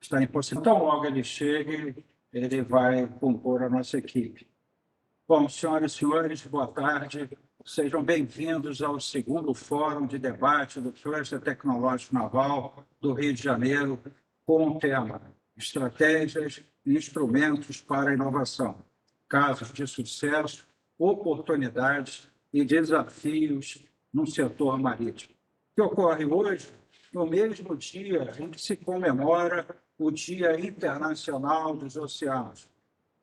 está impossível. Então, logo ele chegue, ele vai compor a nossa equipe. Bom, senhoras e senhores, boa tarde. Sejam bem-vindos ao segundo Fórum de Debate do Cluster Tecnológico Naval do Rio de Janeiro, com o tema Estratégias e Instrumentos para a Inovação, casos de sucesso, oportunidades e desafios no setor marítimo, que ocorre hoje, no mesmo dia em que se comemora o Dia Internacional dos Oceanos,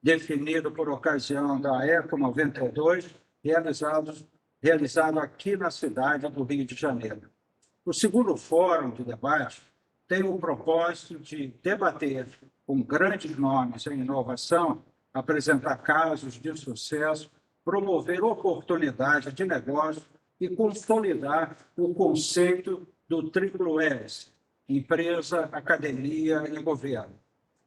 definido por ocasião da Eco 92, realizado aqui na cidade do Rio de Janeiro. O segundo fórum de debate tem o propósito de debater com grandes nomes em inovação, apresentar casos de sucesso, promover oportunidades de negócio e consolidar o conceito do triplo S, empresa, academia e governo.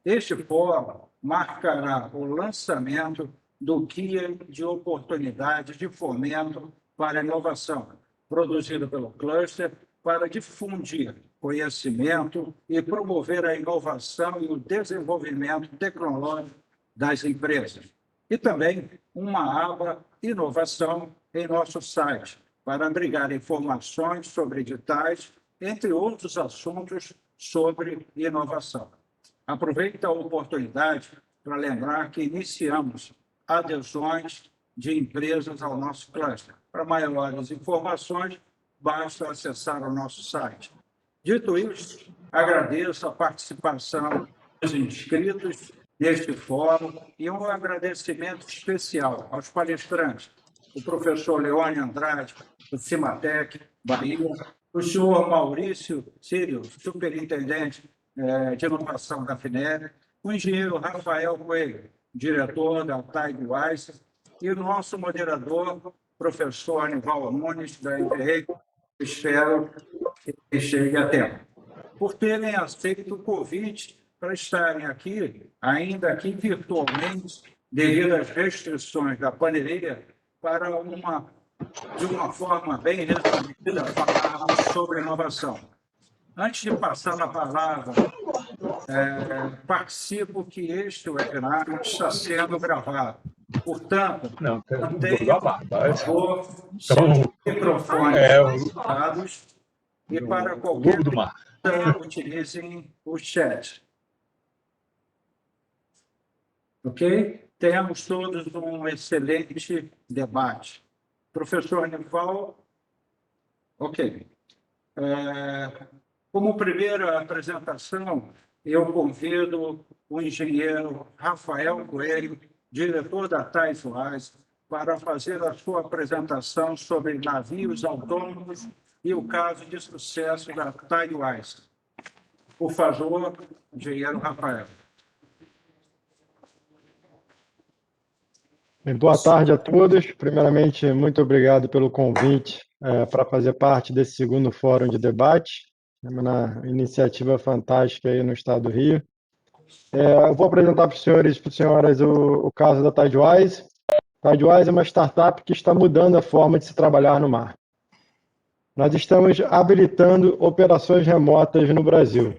Este fórum marcará o lançamento do Guia de Oportunidades de Fomento para a Inovação, produzido pelo Cluster para difundir conhecimento e promover a inovação e o desenvolvimento tecnológico das empresas. E também uma aba Inovação em nosso site, para abrigar informações sobre editais, entre outros assuntos sobre inovação. Aproveito a oportunidade para lembrar que iniciamos adesões de empresas ao nosso cluster. Para maiores informações, basta acessar o nosso site. Dito isso, agradeço a participação dos inscritos neste fórum e um agradecimento especial aos palestrantes, o professor Leone Andrade, do Cimatec, Bahia, o senhor Maurício Sírio, superintendente de inovação da FINEP, o engenheiro Rafael Coelho, diretor da Tidewise, e o nosso moderador, professor Anivaldo Nunes, da MBA, espero que chegue a tempo, por terem aceito o convite para estarem aqui, ainda aqui virtualmente, devido às restrições da pandemia, para de uma forma bem resumida, falarmos sobre inovação. Antes de passar a palavra, participo que este webinar está sendo gravado. Portanto, mantenham, por favor, seus microfones ligados e para qualquer coisa, utilizem o chat. Ok? Tenhamos todos um excelente debate. Professor Anivaldo, ok. Como primeira apresentação, eu convido o engenheiro Rafael Coelho, diretor da Tidewise, para fazer a sua apresentação sobre navios autônomos e o caso de sucesso da Tidewise. Por favor, engenheiro Rafael. Boa tarde a todos. Primeiramente, muito obrigado pelo convite para fazer parte desse segundo fórum de debate, uma iniciativa fantástica aí no estado do Rio. Eu vou apresentar para os senhores e para as senhoras o caso da Tidewise. Tidewise é uma startup que está mudando a forma de se trabalhar no mar. Nós estamos habilitando operações remotas no Brasil.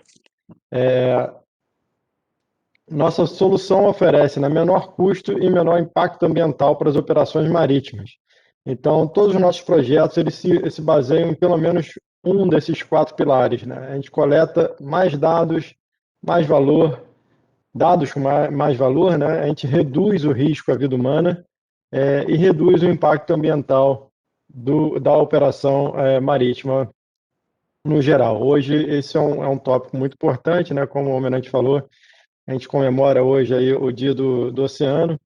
Nossa solução oferece menor custo e menor impacto ambiental para as operações marítimas. Então, todos os nossos projetos eles se baseiam em pelo menos um desses 4 pilares, né? A gente coleta mais dados, mais valor, dados com mais valor, né? A gente reduz o risco à vida humana e reduz o impacto ambiental da operação marítima no geral. Hoje, esse é um tópico muito importante, né? Como o Almirante falou, a gente comemora hoje aí o Dia do Oceano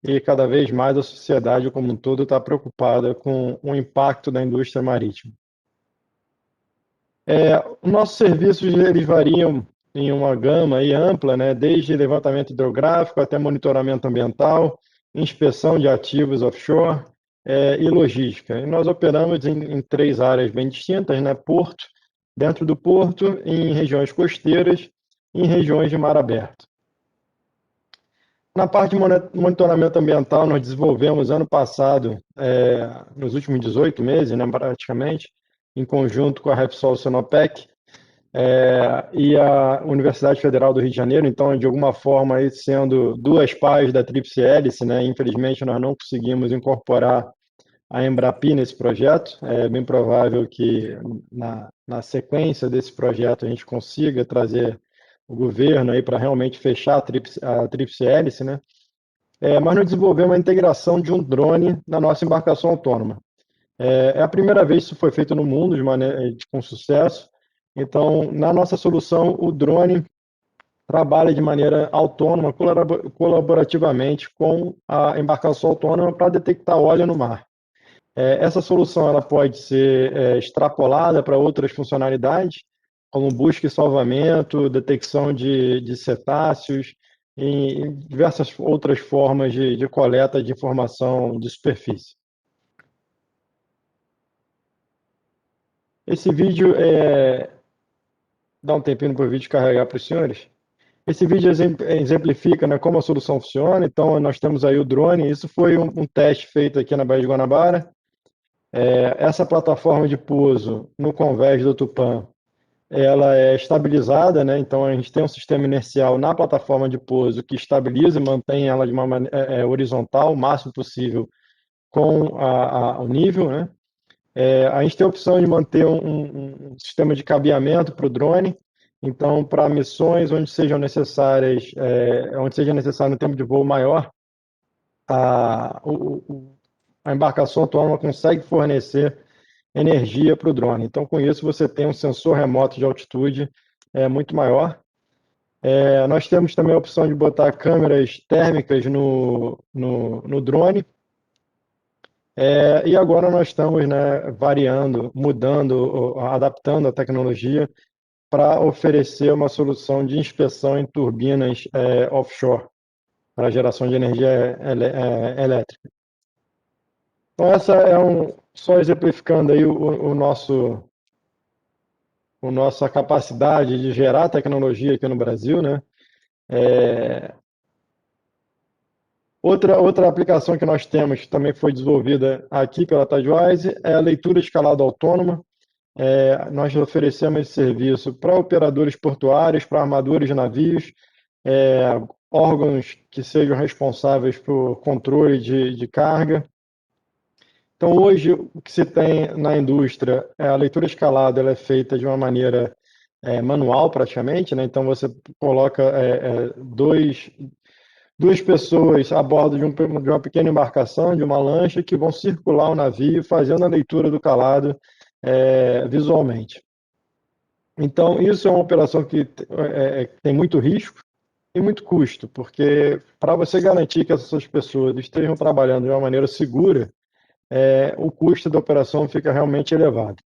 e cada vez mais a sociedade como um todo está preocupada com o impacto da indústria marítima. Nossos serviços eles variam em uma gama aí ampla, né, desde levantamento hidrográfico até monitoramento ambiental, inspeção de ativos offshore e logística. E nós operamos em 3 áreas bem distintas, né, porto, dentro do porto, em regiões costeiras, em regiões de mar aberto. Na parte de monitoramento ambiental, nós desenvolvemos ano passado, nos últimos 18 meses, né, praticamente, em conjunto com a Repsol Sinopec, e a Universidade Federal do Rio de Janeiro, então, de alguma forma, aí sendo duas pás da Tríplice Hélice, né? Infelizmente, nós não conseguimos incorporar a Embrapi nesse projeto. É bem provável que na sequência desse projeto a gente consiga trazer o governo aí para realmente fechar a tríplice hélice, né? Mas nós desenvolvemos uma integração de um drone na nossa embarcação autônoma. É a primeira vez que isso foi feito no mundo com sucesso. Então, na nossa solução, o drone trabalha de maneira autônoma, colaborativamente com a embarcação autônoma para detectar óleo no mar. Essa solução ela pode ser extrapolada para outras funcionalidades, como busca e salvamento, detecção de cetáceos e diversas outras formas de coleta de informação de superfície. Esse vídeo dá um tempinho para o vídeo carregar para os senhores. Esse vídeo exemplifica, né, como a solução funciona. Então, nós temos aí o drone. Isso foi um teste feito aqui na Baía de Guanabara. Essa plataforma de pouso no convés do Tupã, ela é estabilizada, né? Então a gente tem um sistema inercial na plataforma de pouso que estabiliza e mantém ela de uma maneira horizontal, o máximo possível com o nível, né? A gente tem a opção de manter um sistema de cabeamento para o drone. Então, para missões onde sejam necessárias, onde seja necessário um tempo de voo maior, a embarcação autônoma consegue fornecer energia para o drone. Então, com isso, você tem um sensor remoto de altitude muito maior. Nós temos também a opção de botar câmeras térmicas no drone. E agora nós estamos, né, variando, mudando, adaptando a tecnologia para oferecer uma solução de inspeção em turbinas offshore para geração de energia elétrica. Então, essa só exemplificando aí nossa capacidade de gerar tecnologia aqui no Brasil, né? Outra aplicação que nós temos, que também foi desenvolvida aqui pela Tidewise, é a leitura de escalada autônoma. Nós oferecemos esse serviço para operadores portuários, para armadores de navios, órgãos que sejam responsáveis por controle de carga. Então, hoje, o que se tem na indústria, a leitura escalada ela é feita de uma maneira manual, praticamente, né? Então, você coloca duas pessoas a bordo de uma pequena embarcação, de uma lancha, que vão circular o navio fazendo a leitura do calado visualmente. Então, isso é uma operação que tem muito risco e muito custo, porque para você garantir que essas pessoas estejam trabalhando de uma maneira segura, o custo da operação fica realmente elevado.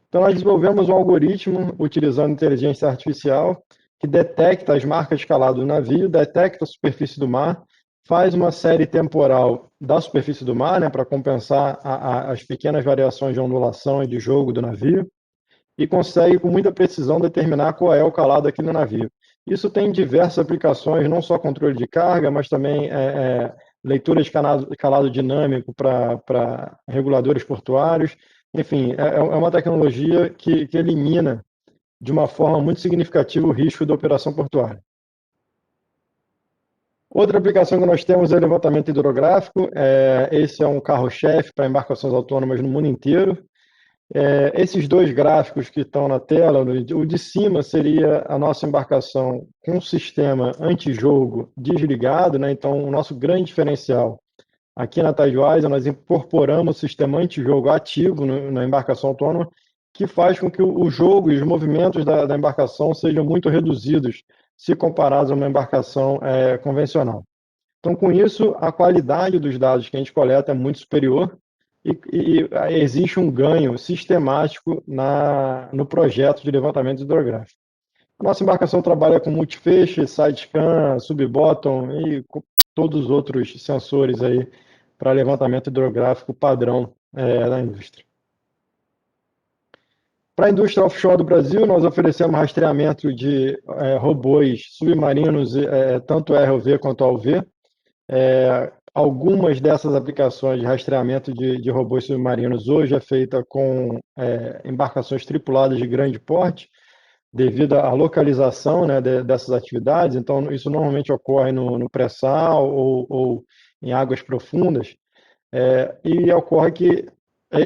Então, nós desenvolvemos um algoritmo utilizando inteligência artificial que detecta as marcas de calado do navio, detecta a superfície do mar, faz uma série temporal da superfície do mar, né, para compensar as pequenas variações de ondulação e de jogo do navio, e consegue com muita precisão determinar qual é o calado aqui no navio. Isso tem diversas aplicações, não só controle de carga, mas também leitura de calado dinâmico para reguladores portuários. Enfim, é uma tecnologia que elimina de uma forma muito significativa o risco da operação portuária. Outra aplicação que nós temos é o levantamento hidrográfico. Esse é um carro-chefe para embarcações autônomas no mundo inteiro. Esses dois gráficos que estão na tela, o de cima seria a nossa embarcação com um sistema antijogo desligado, né? Então, o nosso grande diferencial aqui na Tidewise, nós incorporamos o sistema antijogo ativo na embarcação autônoma, que faz com que o jogo e os movimentos da embarcação sejam muito reduzidos se comparados a uma embarcação convencional. Então, com isso, a qualidade dos dados que a gente coleta é muito superior e existe um ganho sistemático no projeto de levantamento hidrográfico. A nossa embarcação trabalha com multifeixe, sidescan, sub-bottom e todos os outros sensores aí para levantamento hidrográfico padrão da indústria. Para a indústria offshore do Brasil, nós oferecemos rastreamento de robôs submarinos, tanto ROV quanto AUV. Algumas dessas aplicações de rastreamento de robôs submarinos hoje é feita com embarcações tripuladas de grande porte, devido à localização, né, dessas atividades. Então, isso normalmente ocorre no pré-sal ou em águas profundas. E ocorre que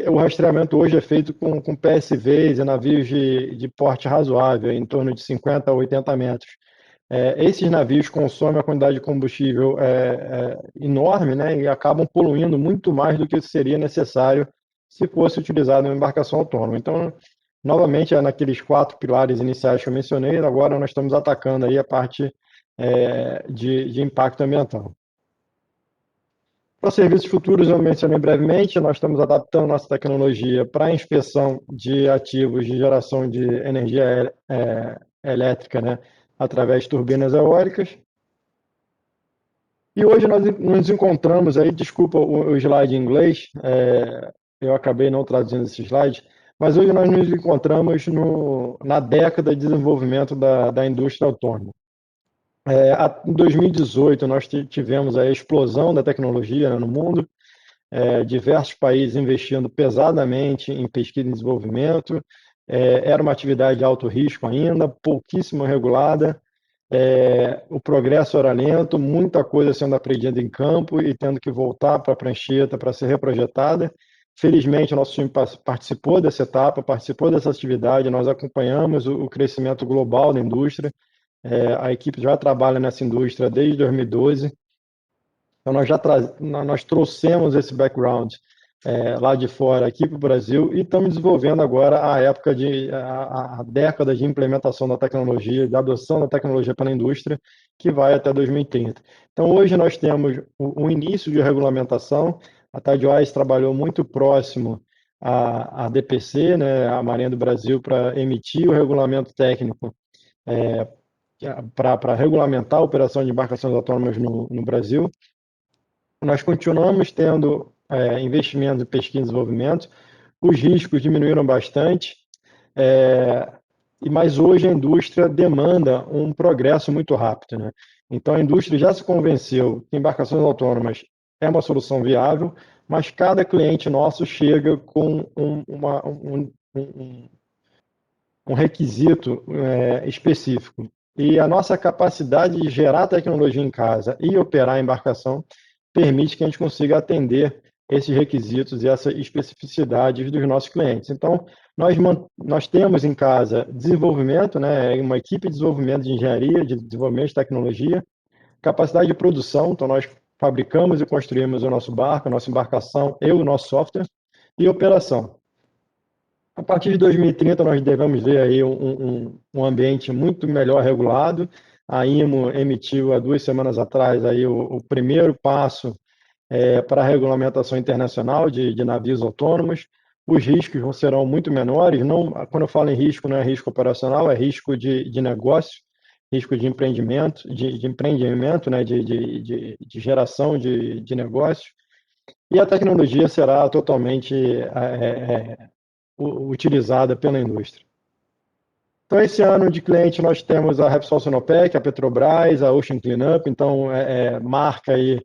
o rastreamento hoje é feito com PSVs e navios de porte razoável, em torno de 50 a 80 metros. Esses navios consomem a quantidade de combustível enorme, né, e acabam poluindo muito mais do que seria necessário se fosse utilizado uma embarcação autônoma. Então, novamente, naqueles 4 pilares iniciais que eu mencionei, agora nós estamos atacando aí a parte de impacto ambiental. Para serviços futuros, eu mencionei brevemente, nós estamos adaptando nossa tecnologia para a inspeção de ativos de geração de energia elétrica, né, através de turbinas eólicas. E hoje nós nos encontramos aí, desculpa o slide em inglês, eu acabei não traduzindo esse slide, mas hoje nós nos encontramos na década de desenvolvimento da indústria autônoma. Em 2018, nós tivemos a explosão da tecnologia, né, no mundo, diversos países investindo pesadamente em pesquisa e desenvolvimento, era uma atividade de alto risco ainda, pouquíssimo regulada, o progresso era lento, muita coisa sendo aprendida em campo e tendo que voltar para a prancheta para ser reprojetada. Felizmente, o nosso time participou dessa etapa, participou dessa atividade, nós acompanhamos o crescimento global da indústria, a equipe já trabalha nessa indústria desde 2012, então nós trouxemos esse background lá de fora aqui para o Brasil e estamos desenvolvendo agora a década de implementação da tecnologia, de adoção da tecnologia pela indústria, que vai até 2030. Então, hoje nós temos o início de regulamentação, a Tidewise trabalhou muito próximo à DPC, né, a Marinha do Brasil, para emitir o regulamento técnico para regulamentar a operação de embarcações autônomas no Brasil. Nós continuamos tendo investimentos em pesquisa e desenvolvimento, os riscos diminuíram bastante, mas hoje a indústria demanda um progresso muito rápido, né? Então a indústria já se convenceu que embarcações autônomas é uma solução viável, mas cada cliente nosso chega com um requisito específico. E a nossa capacidade de gerar tecnologia em casa e operar a embarcação permite que a gente consiga atender esses requisitos e essas especificidades dos nossos clientes. Então, nós temos em casa desenvolvimento, né, uma equipe de desenvolvimento de engenharia, de desenvolvimento de tecnologia, capacidade de produção, então nós fabricamos e construímos o nosso barco, a nossa embarcação e o nosso software, e operação. A partir de 2030, nós devemos ver aí um ambiente muito melhor regulado. A IMO emitiu há 2 semanas atrás aí o primeiro passo para a regulamentação internacional de navios autônomos. Os riscos serão muito menores. Não, quando eu falo em risco, não é risco operacional, é risco de negócio, risco de empreendimento, né, de geração de negócio. E a tecnologia será totalmente utilizada pela indústria. Então, esse ano de cliente nós temos a Repsol Sinopec, a Petrobras, a Ocean Cleanup, então marca aí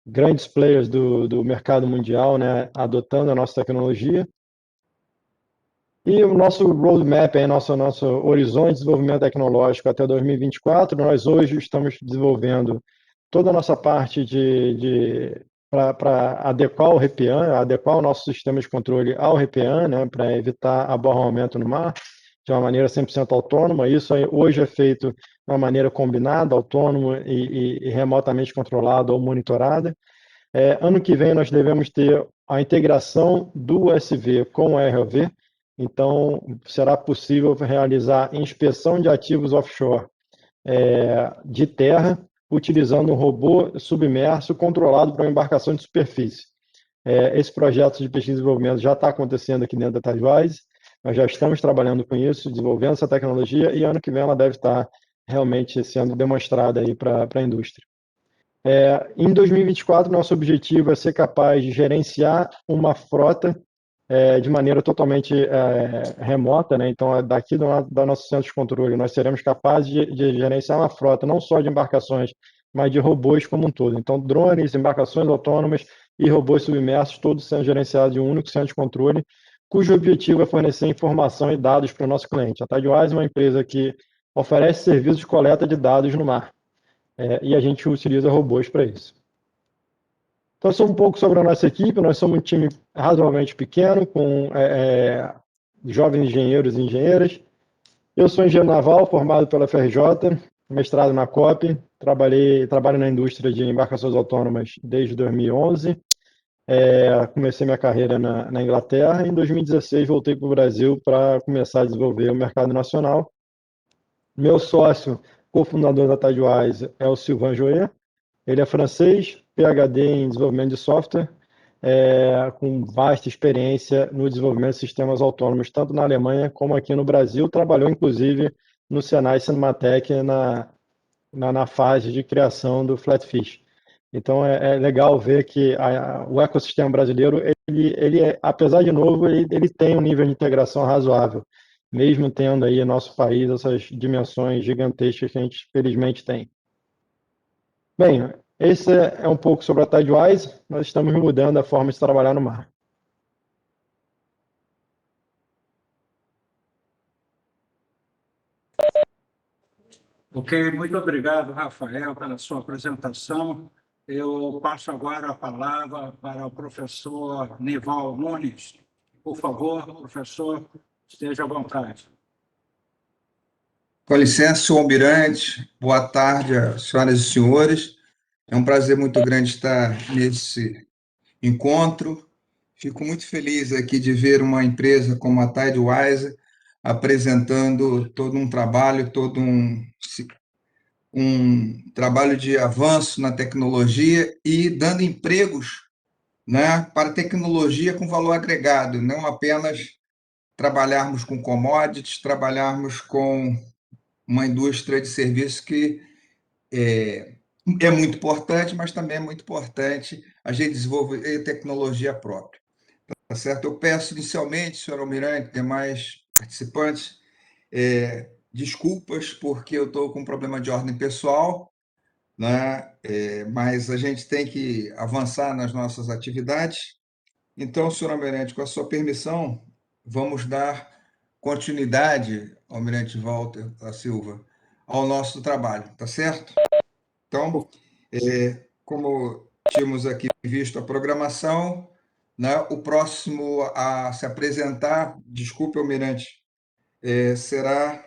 grandes players do mercado mundial, né, adotando a nossa tecnologia. E o nosso roadmap, nosso horizonte de desenvolvimento tecnológico até 2024, nós hoje estamos desenvolvendo toda a nossa parte para adequar o REPEAN, adequar o nosso sistema de controle ao REPEAN, né, para evitar aborramento no mar, de uma maneira 100% autônoma. Isso hoje é feito de uma maneira combinada, autônoma e remotamente controlada ou monitorada. Ano que vem nós devemos ter a integração do USV com o ROV, então será possível realizar inspeção de ativos offshore de terra, utilizando um robô submerso controlado para uma embarcação de superfície. Esse projeto de pesquisa e desenvolvimento já está acontecendo aqui dentro da Tidewise, nós já estamos trabalhando com isso, desenvolvendo essa tecnologia, e ano que vem ela deve estar realmente sendo demonstrada aí para a indústria. Em 2024, nosso objetivo é ser capaz de gerenciar uma frota de maneira totalmente remota, né? Então, daqui do nosso centro de controle, nós seremos capazes de gerenciar uma frota não só de embarcações, mas de robôs como um todo. Então, drones, embarcações autônomas e robôs submersos, todos sendo gerenciados de um único centro de controle, cujo objetivo é fornecer informação e dados para o nosso cliente. A Tidewise é uma empresa que oferece serviços de coleta de dados no mar, e a gente utiliza robôs para isso. Então, só um pouco sobre a nossa equipe. Nós somos um time razoavelmente pequeno, com jovens engenheiros e engenheiras. Eu sou engenheiro naval, formado pela FRJ, mestrado na COP, trabalho na indústria de embarcações autônomas desde 2011. Comecei minha carreira na Inglaterra e em 2016 voltei para o Brasil para começar a desenvolver o mercado nacional. Meu sócio, cofundador da Tidewise, é o Sylvain Joet. Ele é francês, PhD em desenvolvimento de software, com vasta experiência no desenvolvimento de sistemas autônomos, tanto na Alemanha como aqui no Brasil. Trabalhou, inclusive, no Senai Cinematec na fase de criação do Flatfish. Então, é legal ver que o ecossistema brasileiro, apesar de novo, ele tem um nível de integração razoável, mesmo tendo aí em nosso país essas dimensões gigantescas que a gente, felizmente, tem. Bem, esse é um pouco sobre a Tidewise. Nós estamos mudando a forma de trabalhar no mar. Ok, muito obrigado, Rafael, pela sua apresentação. Eu passo agora a palavra para o professor Nival Nunes. Por favor, professor, esteja à vontade. Com licença, senhor Almirante, boa tarde, senhoras e senhores. É um prazer muito grande estar nesse encontro. Fico muito feliz aqui de ver uma empresa como a Tidewise apresentando todo um trabalho, um trabalho de avanço na tecnologia e dando empregos, né, para tecnologia com valor agregado, não apenas trabalharmos com commodities, trabalharmos com uma indústria de serviços que é muito importante, mas também é muito importante a gente desenvolver tecnologia própria. Tá certo? Eu peço inicialmente, senhor Almirante, demais participantes, desculpas, porque eu estou com um problema de ordem pessoal, né? Mas a gente tem que avançar nas nossas atividades. Então, senhor Almirante, com a sua permissão, vamos dar continuidade, Almirante Walter da Silva, ao nosso trabalho, tá certo? Então, como tínhamos aqui visto a programação, né, o próximo a se apresentar, desculpe, Almirante, será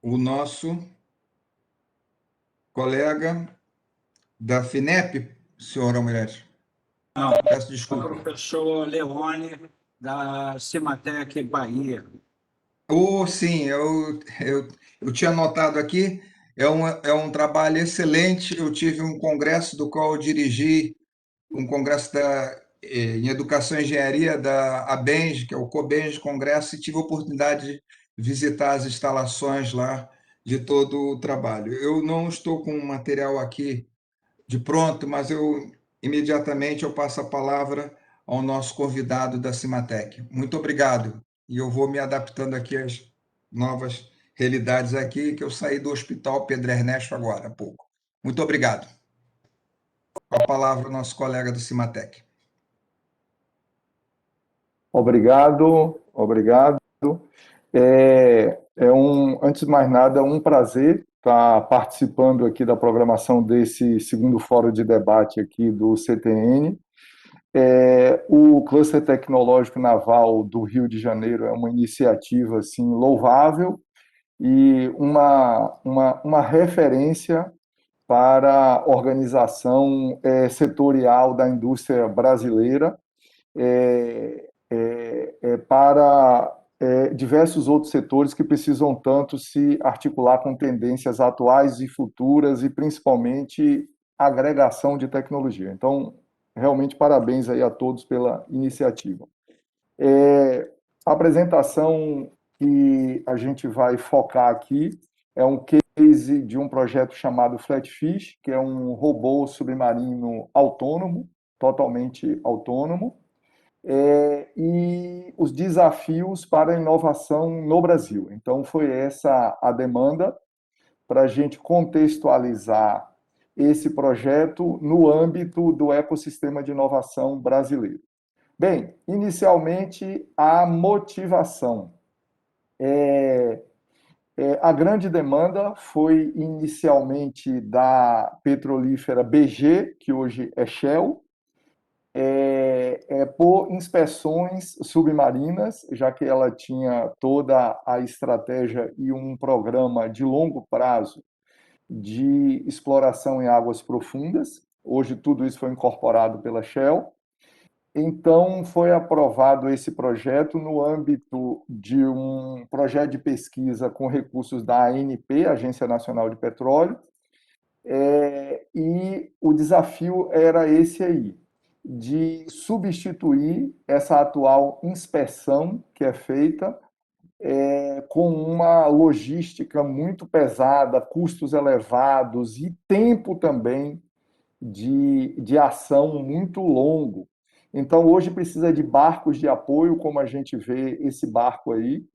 o nosso colega da FINEP, senhor Almirante. Não, Peço o desculpa. professor Leone, da Cimatec Bahia. Sim, eu tinha anotado aqui, é um trabalho excelente. Eu tive um congresso do qual eu dirigi, um congresso em Educação e Engenharia da ABENG, que é o COBENG Congresso, e tive a oportunidade de visitar as instalações lá de todo o trabalho. Eu não estou com o material aqui de pronto, mas imediatamente eu passo a palavra ao nosso convidado da Cimatec. Muito obrigado. E eu vou me adaptando aqui às novas realidades aqui, que eu saí do Hospital Pedro Ernesto agora há pouco. Muito obrigado. Com a palavra, o nosso colega do Cimatec. Obrigado, obrigado. Antes de mais nada, um prazer estar participando aqui da programação desse segundo fórum de debate aqui do CTN. O Cluster Tecnológico Naval do Rio de Janeiro é uma iniciativa assim, louvável e uma referência para a organização setorial da indústria brasileira, para diversos outros setores que precisam tanto se articular com tendências atuais e futuras e, principalmente, agregação de tecnologia. Então, realmente, parabéns aí a todos pela iniciativa. A apresentação que a gente vai focar aqui é um case de um projeto chamado Flatfish, que é um robô submarino autônomo, totalmente autônomo, e os desafios para a inovação no Brasil. Então, foi essa a demanda para a gente contextualizar esse projeto no âmbito do ecossistema de inovação brasileiro. Bem, inicialmente a motivação. A grande demanda foi inicialmente da petrolífera BG, que hoje é Shell, por inspeções submarinas, já que ela tinha toda a estratégia e um programa de longo prazo de exploração em águas profundas. Hoje tudo isso foi incorporado pela Shell. Então, foi aprovado esse projeto no âmbito de um projeto de pesquisa com recursos da ANP, Agência Nacional de Petróleo, e o desafio era esse aí, de substituir essa atual inspeção que é feita com uma logística muito pesada, custos elevados e tempo também de ação muito longo. Então, hoje precisa de barcos de apoio, como a gente vê esse barco aí,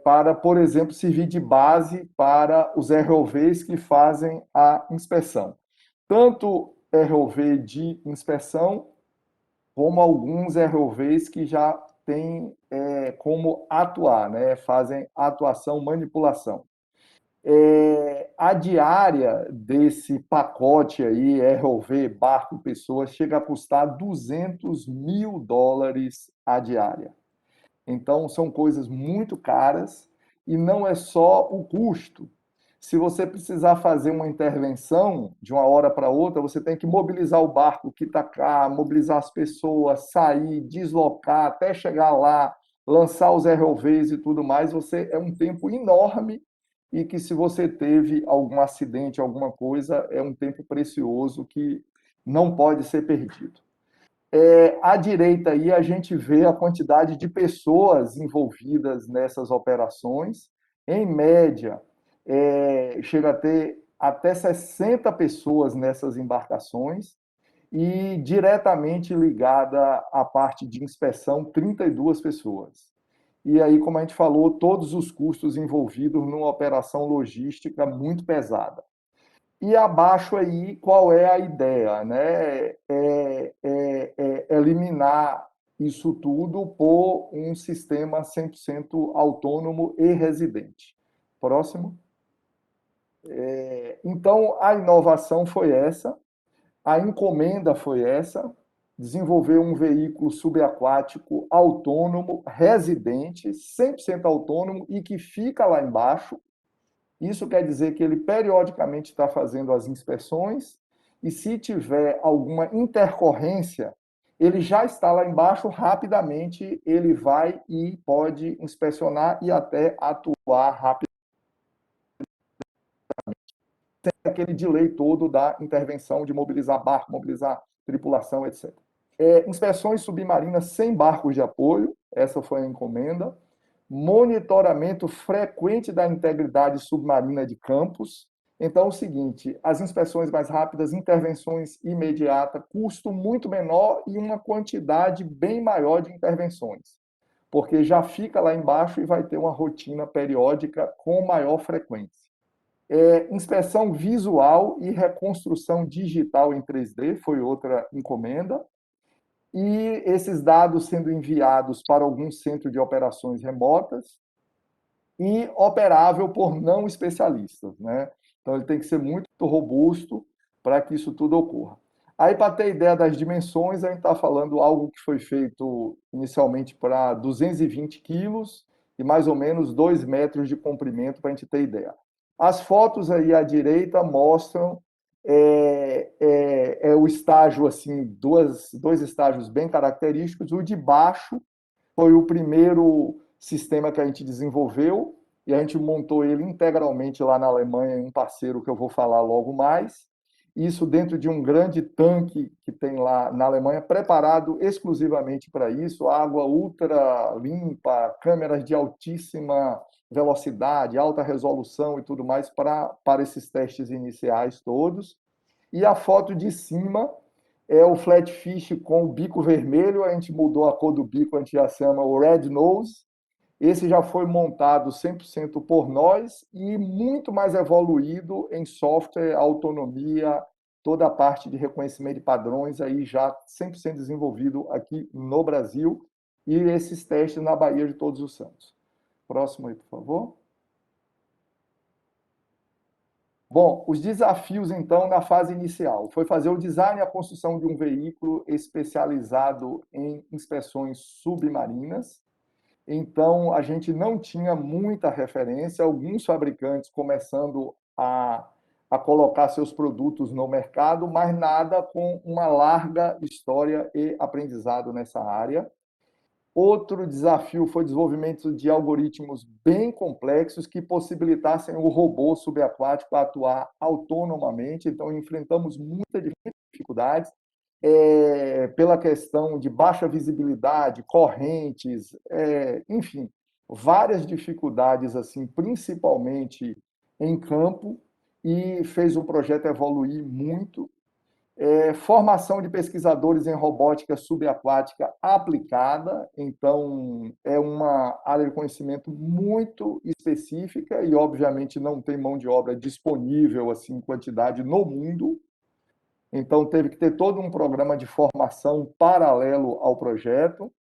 para, por exemplo, servir de base para os ROVs que fazem a inspeção. Tanto ROV de inspeção, como alguns ROVs que já têm como atuar, né? Fazem atuação, manipulação. A diária desse pacote aí, ROV, barco, pessoas, chega a custar US$ 200.000 a diária. Então, são coisas muito caras e não é só o custo. Se você precisar fazer uma intervenção de uma hora para outra, você tem que mobilizar o barco que está cá, mobilizar as pessoas, sair, deslocar até chegar lá, lançar os ROVs e tudo mais. É um tempo enorme e que, se você teve algum acidente, alguma coisa, é um tempo precioso que não pode ser perdido. À direita aí a gente vê a quantidade de pessoas envolvidas nessas operações. Em média, chega a ter até 60 pessoas nessas embarcações e diretamente ligada à parte de inspeção, 32 pessoas. E aí, como a gente falou, todos os custos envolvidos numa operação logística muito pesada. E abaixo aí, qual é a ideia? Né? Eliminar isso tudo por um sistema 100% autônomo e residente. Próximo. Então, a inovação foi essa, a encomenda foi essa, desenvolver um veículo subaquático autônomo, residente, 100% autônomo e que fica lá embaixo. Isso quer dizer que ele periodicamente está fazendo as inspeções e, se tiver alguma intercorrência, ele já está lá embaixo, rapidamente ele vai e pode inspecionar e até atuar rapidamente, sem aquele delay todo da intervenção de mobilizar barco, mobilizar tripulação, etc. Inspeções submarinas sem barcos de apoio, essa foi a encomenda. Monitoramento frequente da integridade submarina de campos. Então, é o seguinte, as inspeções mais rápidas, intervenções imediatas, custo muito menor e uma quantidade bem maior de intervenções, porque já fica lá embaixo e vai ter uma rotina periódica com maior frequência. Inspeção visual e reconstrução digital em 3D foi outra encomenda. E esses dados sendo enviados para algum centro de operações remotas e operável por não especialistas, né? Então, ele tem que ser muito robusto para que isso tudo ocorra. Aí, para ter ideia das dimensões, a gente está falando algo que foi feito inicialmente para 220 quilos e mais ou menos 2 metros de comprimento, para a gente ter ideia. As fotos aí à direita mostram o estágio, assim, dois estágios bem característicos. O de baixo foi o primeiro sistema que a gente desenvolveu e a gente montou ele integralmente lá na Alemanha, em um parceiro que eu vou falar logo mais. Isso dentro de um grande tanque que tem lá na Alemanha, preparado exclusivamente para isso, água ultra limpa, câmeras de altíssima velocidade, alta resolução e tudo mais para esses testes iniciais todos. E a foto de cima é o flatfish com o bico vermelho, a gente mudou a cor do bico, a gente já chama o red nose. Esse já foi montado 100% por nós e muito mais evoluído em software, autonomia toda a parte de reconhecimento de padrões aí já 100% desenvolvido aqui no Brasil, e esses testes na Baía de Todos os Santos. Próximo aí, por favor. Bom, os desafios, então, na fase inicial, foi fazer o design e a construção de um veículo especializado em inspeções submarinas. Então, a gente não tinha muita referência, alguns fabricantes começando a colocar seus produtos no mercado, mas nada com uma larga história e aprendizado nessa área. Outro desafio foi o desenvolvimento de algoritmos bem complexos que possibilitassem o robô subaquático atuar autonomamente. Então, enfrentamos muitas dificuldades pela questão de baixa visibilidade, correntes, enfim, várias dificuldades, assim, principalmente em campo, e fez o projeto evoluir muito. Formação de pesquisadores em robótica subaquática aplicada, então é uma área de conhecimento muito específica e, obviamente, não tem mão de obra disponível assim em quantidade no mundo, então teve que ter todo um programa de formação paralelo ao projeto.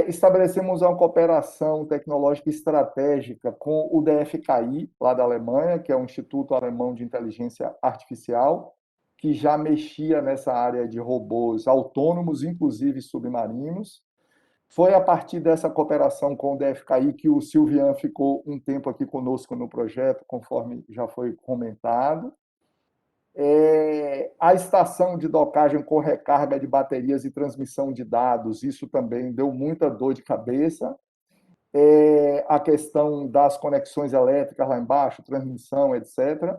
Estabelecemos uma cooperação tecnológica estratégica com o DFKI, lá da Alemanha, que é o Instituto Alemão de Inteligência Artificial, que já mexia nessa área de robôs autônomos, inclusive submarinos. Foi a partir dessa cooperação com o DFKI que o Silvian ficou um tempo aqui conosco no projeto, conforme já foi comentado. A estação de docagem com recarga de baterias e transmissão de dados, isso também deu muita dor de cabeça. A questão das conexões elétricas lá embaixo, transmissão, etc.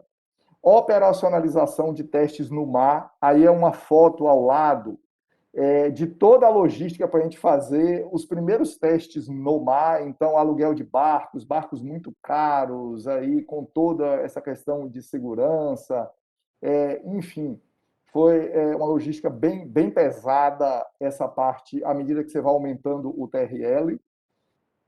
Operacionalização de testes no mar, aí é uma foto ao lado de toda a logística para a gente fazer os primeiros testes no mar, então aluguel de barcos muito caros, aí com toda essa questão de segurança, enfim, foi uma logística bem pesada essa parte, à medida que você vai aumentando o TRL.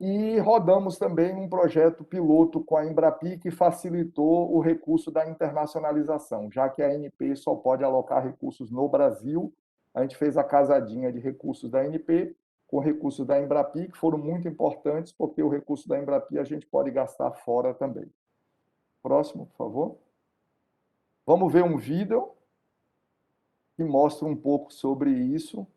E rodamos também um projeto piloto com a Embrapi que facilitou o recurso da internacionalização, já que a ANP só pode alocar recursos no Brasil. A gente fez a casadinha de recursos da ANP com recursos da Embrapi, que foram muito importantes, porque o recurso da Embrapi a gente pode gastar fora também. Próximo, por favor. Vamos ver um vídeo que mostra um pouco sobre isso.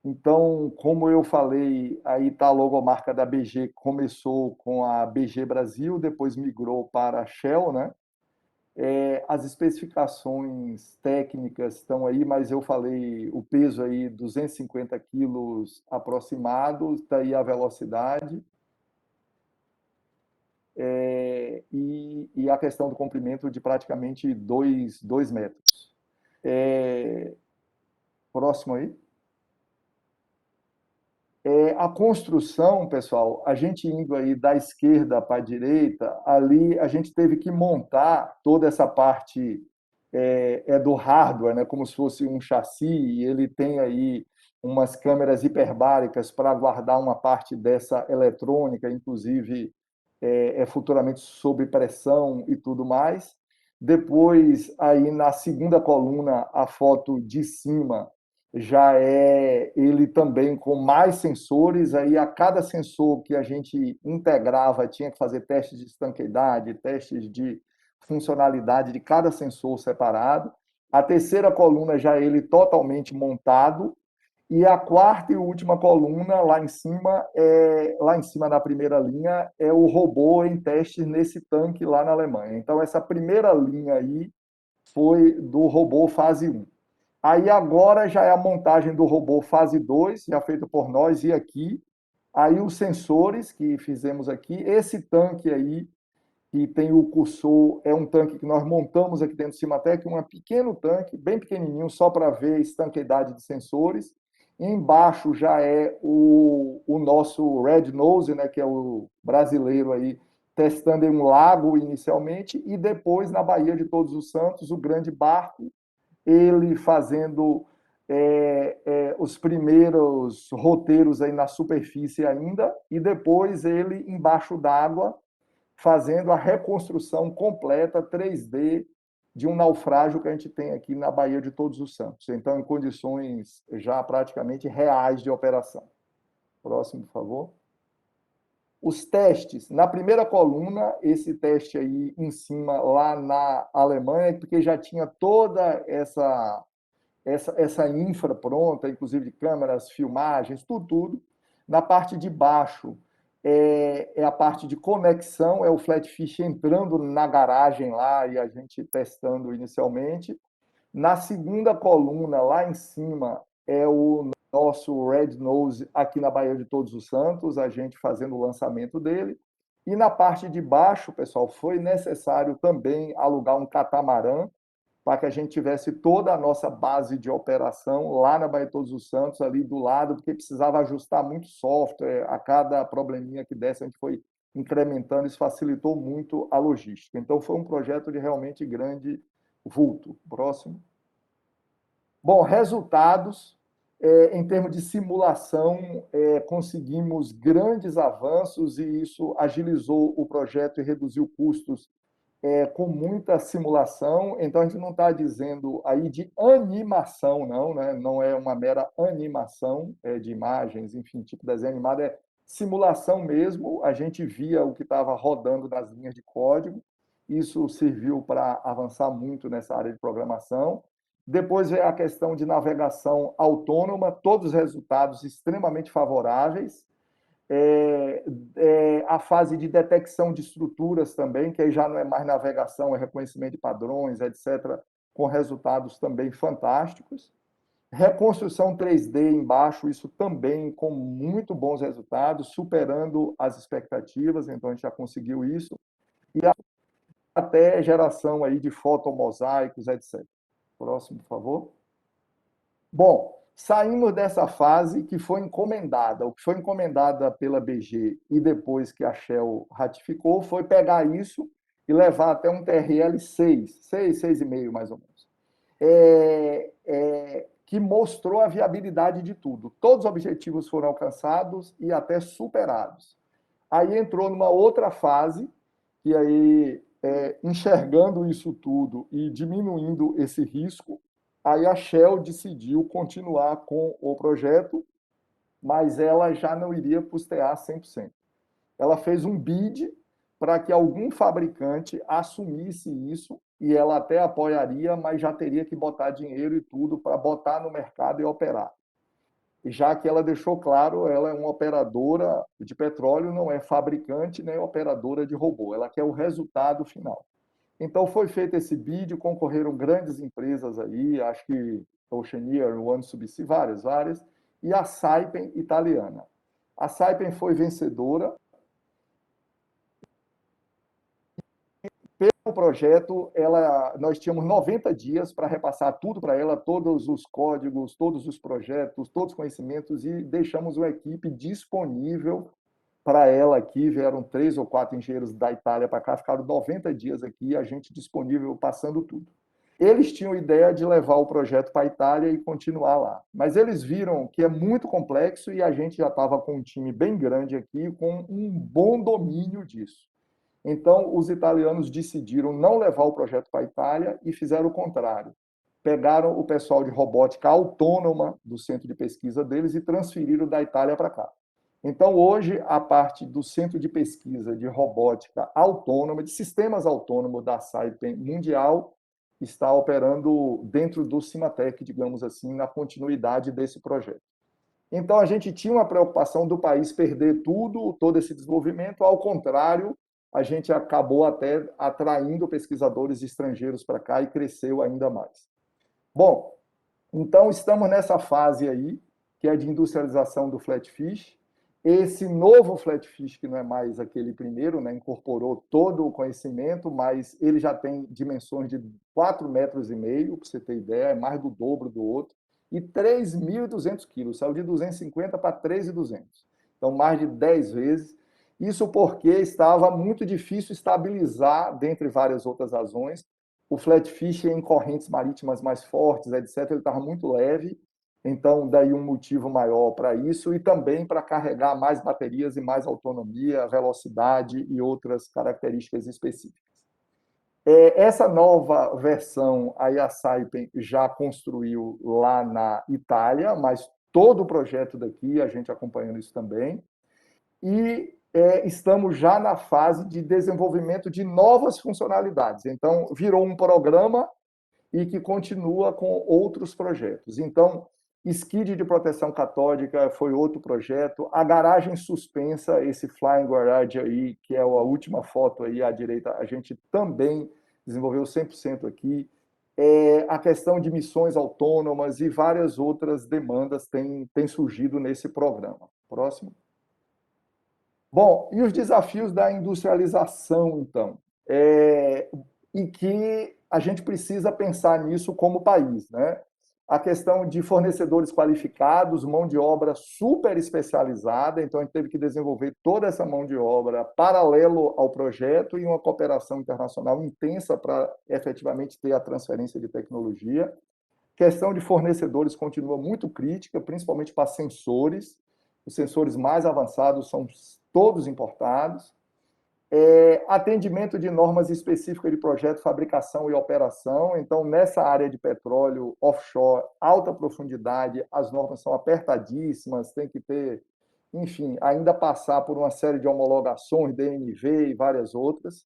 Então, como eu falei, aí está a logomarca da BG, começou com a BG Brasil, depois migrou para a Shell, né? As especificações técnicas estão aí, mas eu falei o peso aí, 250 quilos aproximados, está aí a velocidade. E a questão do comprimento de praticamente 2 metros. Próximo aí. A construção, pessoal, a gente indo aí da esquerda para a direita, ali a gente teve que montar toda essa parte do hardware, né, como se fosse um chassi, e ele tem aí umas câmeras hiperbáricas para guardar uma parte dessa eletrônica, inclusive futuramente sob pressão e tudo mais. Depois, aí na segunda coluna, a foto de cima já é ele também com mais sensores, aí a cada sensor que a gente integrava tinha que fazer testes de estanqueidade, testes de funcionalidade de cada sensor separado. A terceira coluna já é ele totalmente montado, e a quarta e última coluna lá em cima da primeira linha, é o robô em testes nesse tanque lá na Alemanha. Então essa primeira linha aí foi do robô fase 1. Aí agora já é a montagem do robô fase 2, já feito por nós e aqui. Aí os sensores que fizemos aqui, esse tanque aí, que tem o cursor, é um tanque que nós montamos aqui dentro do Cimatec, um pequeno tanque, bem pequenininho, só para ver a estanqueidade de sensores. Embaixo já é o nosso Red Nose, né, que é o brasileiro aí, testando em um lago inicialmente, e depois na Baía de Todos os Santos, o grande barco, ele fazendo os primeiros roteiros aí na superfície ainda, e depois ele embaixo d'água, fazendo a reconstrução completa 3D de um naufrágio que a gente tem aqui na Baía de Todos os Santos. Então, em condições já praticamente reais de operação. Próximo, por favor. Os testes. Na primeira coluna, esse teste aí em cima, lá na Alemanha, porque já tinha toda essa infra pronta, inclusive de câmeras, filmagens, tudo. Na parte de baixo é a parte de conexão, é o Flatfish entrando na garagem lá e a gente testando inicialmente. Na segunda coluna, lá em cima, é o nosso Red Nose aqui na Baía de Todos os Santos, a gente fazendo o lançamento dele. E na parte de baixo, pessoal, foi necessário também alugar um catamarã para que a gente tivesse toda a nossa base de operação lá na Baía de Todos os Santos, ali do lado, porque precisava ajustar muito software, a cada probleminha que desse a gente foi incrementando, isso facilitou muito a logística. Então, foi um projeto de realmente grande vulto. Próximo. Bom, resultados. Em termos de simulação, conseguimos grandes avanços e isso agilizou o projeto e reduziu custos com muita simulação. Então, a gente não está dizendo aí de animação, não, né? Não é uma mera animação de imagens, enfim, tipo desenho animado, é simulação mesmo. A gente via o que estava rodando nas linhas de código. Isso serviu para avançar muito nessa área de programação. Depois veio a questão de navegação autônoma, todos os resultados extremamente favoráveis. A fase de detecção de estruturas também, que aí já não é mais navegação, é reconhecimento de padrões, etc., com resultados também fantásticos. Reconstrução 3D embaixo, isso também com muito bons resultados, superando as expectativas, então a gente já conseguiu isso. E até geração aí de fotomosaicos, etc. Próximo, por favor. Bom, saímos dessa fase que foi encomendada. O que foi encomendada pela BG e depois que a Shell ratificou foi pegar isso e levar até um TRL 6,5 mais ou menos, que mostrou a viabilidade de tudo. Todos os objetivos foram alcançados e até superados. Aí entrou numa outra fase, que aí, enxergando isso tudo e diminuindo esse risco, aí a Shell decidiu continuar com o projeto, mas ela já não iria custear 100%. Ela fez um bid para que algum fabricante assumisse isso e ela até apoiaria, mas já teria que botar dinheiro e tudo para botar no mercado e operar. Já que ela deixou claro, ela é uma operadora de petróleo, não é fabricante nem operadora de robô, ela quer o resultado final. Então, foi feito esse bid, concorreram grandes empresas aí, acho que Oceaneer, OneSubsea, várias, e a Saipem italiana. A Saipem foi vencedora. Pelo projeto, nós tínhamos 90 dias para repassar tudo para ela, todos os códigos, todos os projetos, todos os conhecimentos, e deixamos uma equipe disponível para ela aqui. Vieram 3 ou 4 engenheiros da Itália para cá, ficaram 90 dias aqui, a gente disponível, passando tudo. Eles tinham a ideia de levar o projeto para a Itália e continuar lá, mas eles viram que é muito complexo e a gente já estava com um time bem grande aqui, com um bom domínio disso. Então, os italianos decidiram não levar o projeto para a Itália e fizeram o contrário. Pegaram o pessoal de robótica autônoma do centro de pesquisa deles e transferiram da Itália para cá. Então, hoje, a parte do centro de pesquisa de robótica autônoma, de sistemas autônomos da Saipem mundial, está operando dentro do Cimatec, digamos assim, na continuidade desse projeto. Então, a gente tinha uma preocupação do país perder tudo, todo esse desenvolvimento. Ao contrário, a gente acabou até atraindo pesquisadores estrangeiros para cá e cresceu ainda mais. Bom, então estamos nessa fase aí, que é de industrialização do Flatfish. Esse novo Flatfish, que não é mais aquele primeiro, né, incorporou todo o conhecimento, mas ele já tem dimensões de 4,5 metros, para você ter ideia, é mais do dobro do outro, e 3.200 quilos, saiu de 250 para 3.200, então mais de 10 vezes. Isso porque estava muito difícil estabilizar, dentre várias outras razões, o Flatfish em correntes marítimas mais fortes, etc., ele estava muito leve, Então, daí um motivo maior para isso e também para carregar mais baterias e mais autonomia, velocidade e outras características específicas. Essa nova versão, aí a Saipem já construiu lá na Itália, mas todo o projeto daqui, a gente acompanhando isso também. E estamos já na fase de desenvolvimento de novas funcionalidades. Então, virou um programa e que continua com outros projetos. Então, skid de proteção catódica foi outro projeto, a garagem suspensa, esse Flying Garage aí, que é a última foto aí à direita, a gente também desenvolveu 100% aqui. A questão de missões autônomas e várias outras demandas têm surgido nesse programa. Próximo. Bom, e os desafios da industrialização, então? E que a gente precisa pensar nisso como país, né? A questão de fornecedores qualificados, mão de obra super especializada, então a gente teve que desenvolver toda essa mão de obra paralelo ao projeto e uma cooperação internacional intensa para efetivamente ter a transferência de tecnologia. Questão de fornecedores continua muito crítica, principalmente para sensores. Os sensores mais avançados são todos importados. Atendimento de normas específicas de projeto, fabricação e operação. Então, nessa área de petróleo offshore, alta profundidade, as normas são apertadíssimas, tem que ter, enfim, ainda passar por uma série de homologações, DNV e várias outras.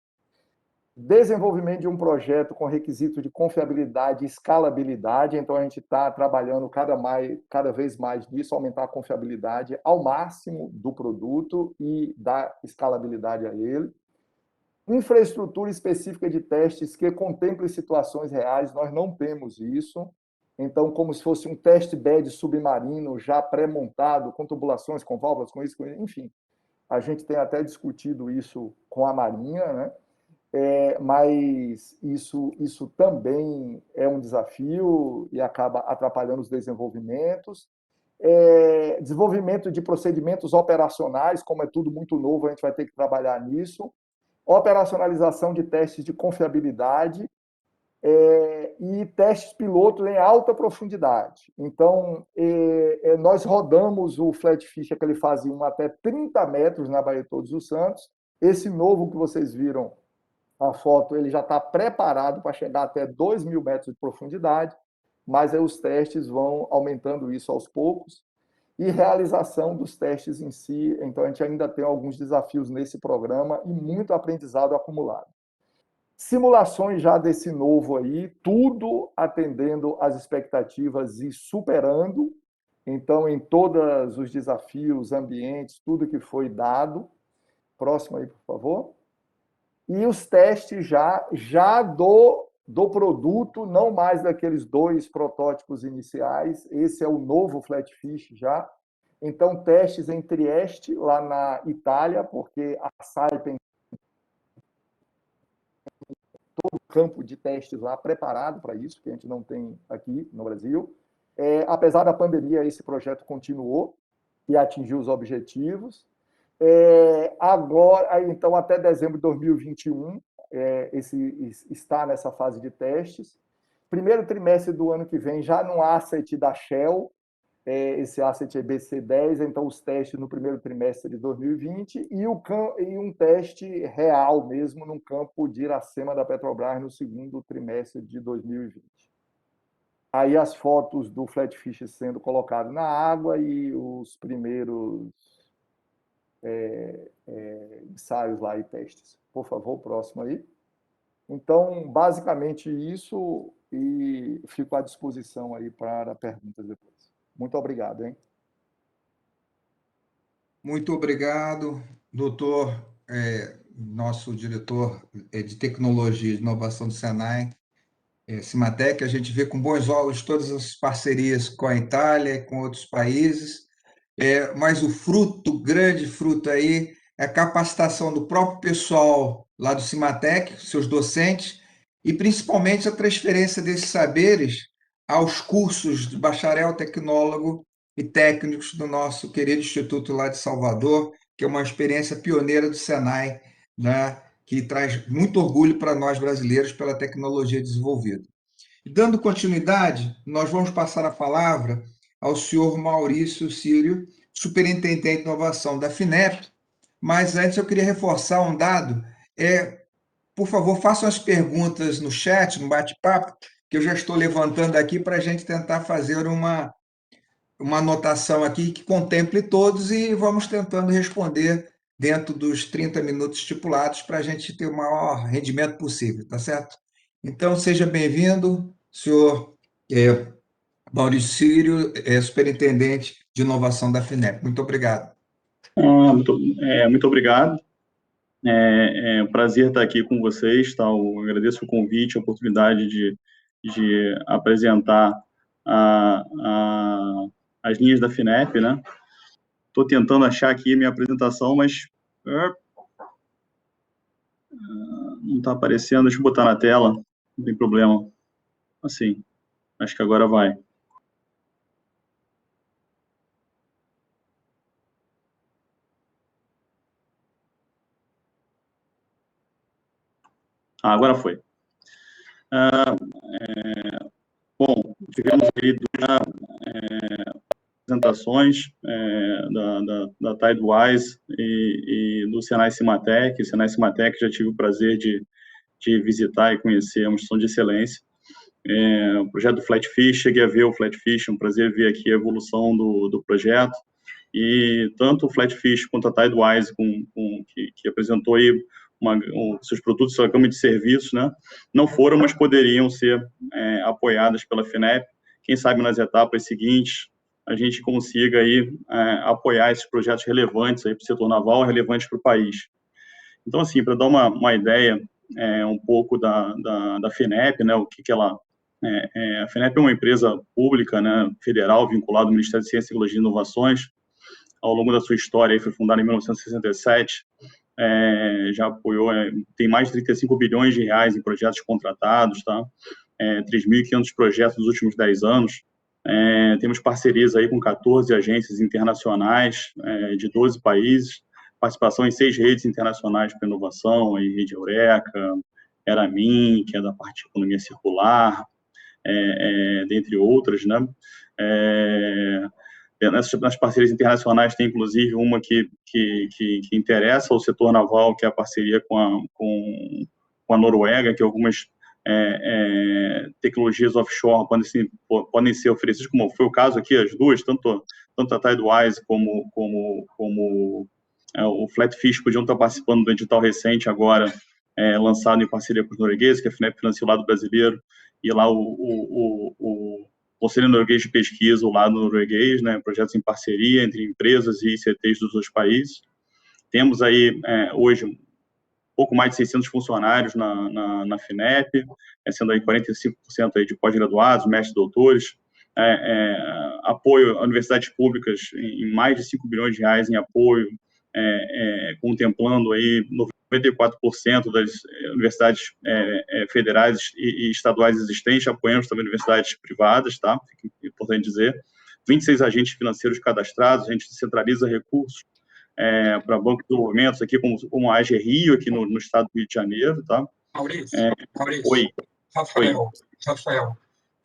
Desenvolvimento de um projeto com requisito de confiabilidade e escalabilidade. Então, a gente está trabalhando cada vez mais nisso, aumentar a confiabilidade ao máximo do produto e dar escalabilidade a ele. Infraestrutura específica de testes que contemple situações reais, nós não temos isso. Então, como se fosse um test bed submarino já pré-montado, com tubulações, com válvulas, com isso, enfim. A gente tem até discutido isso com a Marinha, né? Mas isso também é um desafio e acaba atrapalhando os desenvolvimentos. Desenvolvimento de procedimentos operacionais, como é tudo muito novo, a gente vai ter que trabalhar nisso. Operacionalização de testes de confiabilidade e testes pilotos em alta profundidade. Então, nós rodamos o Flatfish, aquele fase 1 até 30 metros na Baía de Todos os Santos. Esse novo que vocês viram, a foto, ele já está preparado para chegar até 2.000 metros de profundidade, mas aí os testes vão aumentando isso aos poucos. E realização dos testes em si, então a gente ainda tem alguns desafios nesse programa e muito aprendizado acumulado. Simulações já desse novo aí, tudo atendendo às expectativas e superando, então em todos os desafios, ambientes, tudo que foi dado. Próximo aí, por favor. E os testes já do produto, não mais daqueles 2 protótipos iniciais. Esse é o novo Flatfish já. Então, testes em Trieste, lá na Itália, porque a Saipem tem todo o campo de testes lá preparado para isso, que a gente não tem aqui no Brasil. Apesar da pandemia, esse projeto continuou e atingiu os objetivos. Agora, então, até dezembro de 2021, está nessa fase de testes. Primeiro trimestre do ano que vem, já no asset da Shell, esse asset é BC10, então os testes no primeiro trimestre de 2020 e um teste real mesmo num campo de Iracema da Petrobras no segundo trimestre de 2020. Aí as fotos do Flatfish sendo colocado na água e os primeiros ensaios lá e testes. Por favor, próximo aí. Então, basicamente isso, e fico à disposição aí para perguntas depois. Muito obrigado, hein? Muito obrigado, doutor, nosso diretor de tecnologia e inovação do Senai, Cimatec. A gente vê com bons olhos todas as parcerias com a Itália e com outros países. Mas o grande fruto aí, é a capacitação do próprio pessoal lá do Cimatec, seus docentes, e principalmente a transferência desses saberes aos cursos de bacharel, tecnólogo e técnicos do nosso querido Instituto lá de Salvador, que é uma experiência pioneira do Senai, né, que traz muito orgulho para nós brasileiros pela tecnologia desenvolvida. Dando continuidade, nós vamos passar a palavra ao senhor Maurício Círio, superintendente de inovação da FINEP. Mas antes eu queria reforçar um dado. Por favor, façam as perguntas no chat, no bate-papo, que eu já estou levantando aqui para a gente tentar fazer uma anotação aqui que contemple todos e vamos tentando responder dentro dos 30 minutos estipulados para a gente ter o maior rendimento possível, tá certo? Então, seja bem-vindo, senhor Maurício Círio, superintendente de inovação da FINEP. Muito obrigado. Muito obrigado. É um prazer estar aqui com vocês. Tá? Eu agradeço o convite, a oportunidade de apresentar as linhas da FINEP, né? Estou tentando achar aqui a minha apresentação, mas não está aparecendo. Deixa eu botar na tela, não tem problema. Assim, acho que agora vai. Agora foi. Bom, tivemos aí duas apresentações da Tidewise e do Senai Cimatec. O Senai Cimatec já tive o prazer de visitar e conhecer, é uma instituição de excelência. O projeto do Flatfish, cheguei a ver o Flatfish, é um prazer ver aqui a evolução do projeto. E tanto o Flatfish quanto a Tidewise, que apresentou aí seus produtos, sua gama de serviços, né, não foram, mas poderiam ser apoiadas pela FINEP. Quem sabe nas etapas seguintes a gente consiga aí apoiar esses projetos relevantes aí para o setor naval, relevantes para o país. Então, assim, para dar uma ideia um pouco da FINEP, né, o que ela... a FINEP é uma empresa pública, né, federal, vinculada ao Ministério de Ciência, Tecnologia e Inovações. Ao longo da sua história, aí, foi fundada em 1967, já apoiou, tem mais de 35 bilhões de reais em projetos contratados, tá? 3.500 projetos nos últimos 10 anos. Temos parcerias aí com 14 agências internacionais de 12 países, participação em 6 redes internacionais para inovação, aí, Rede Eureka, Eramin, que é da parte de economia circular, dentre outras, né? Nas parcerias internacionais tem, inclusive, uma que interessa ao setor naval, que é a parceria com a Noruega, que algumas tecnologias offshore podem ser oferecidas, como foi o caso aqui, as duas, tanto a Tidewise como o Flatfish podiam estar participando do edital recente agora, lançado em parceria com os noruegueses, que a FINEP financia o lado brasileiro, e lá o Conselho Norueguês de Pesquisa, o lado norueguês, né, projetos em parceria entre empresas e ICTs dos dois países. Temos aí, hoje, pouco mais de 600 funcionários na FINEP, sendo aí 45% aí de pós-graduados, mestres, doutores, apoio a universidades públicas em mais de 5 bilhões de reais em apoio, contemplando aí 94% das universidades federais e estaduais existentes, apoiamos também universidades privadas, tá? É importante dizer. 26 agentes financeiros cadastrados, a gente centraliza recursos para banco de desenvolvimento, aqui como a AG Rio, aqui no estado do Rio de Janeiro, tá? Maurício, Oi. Rafael,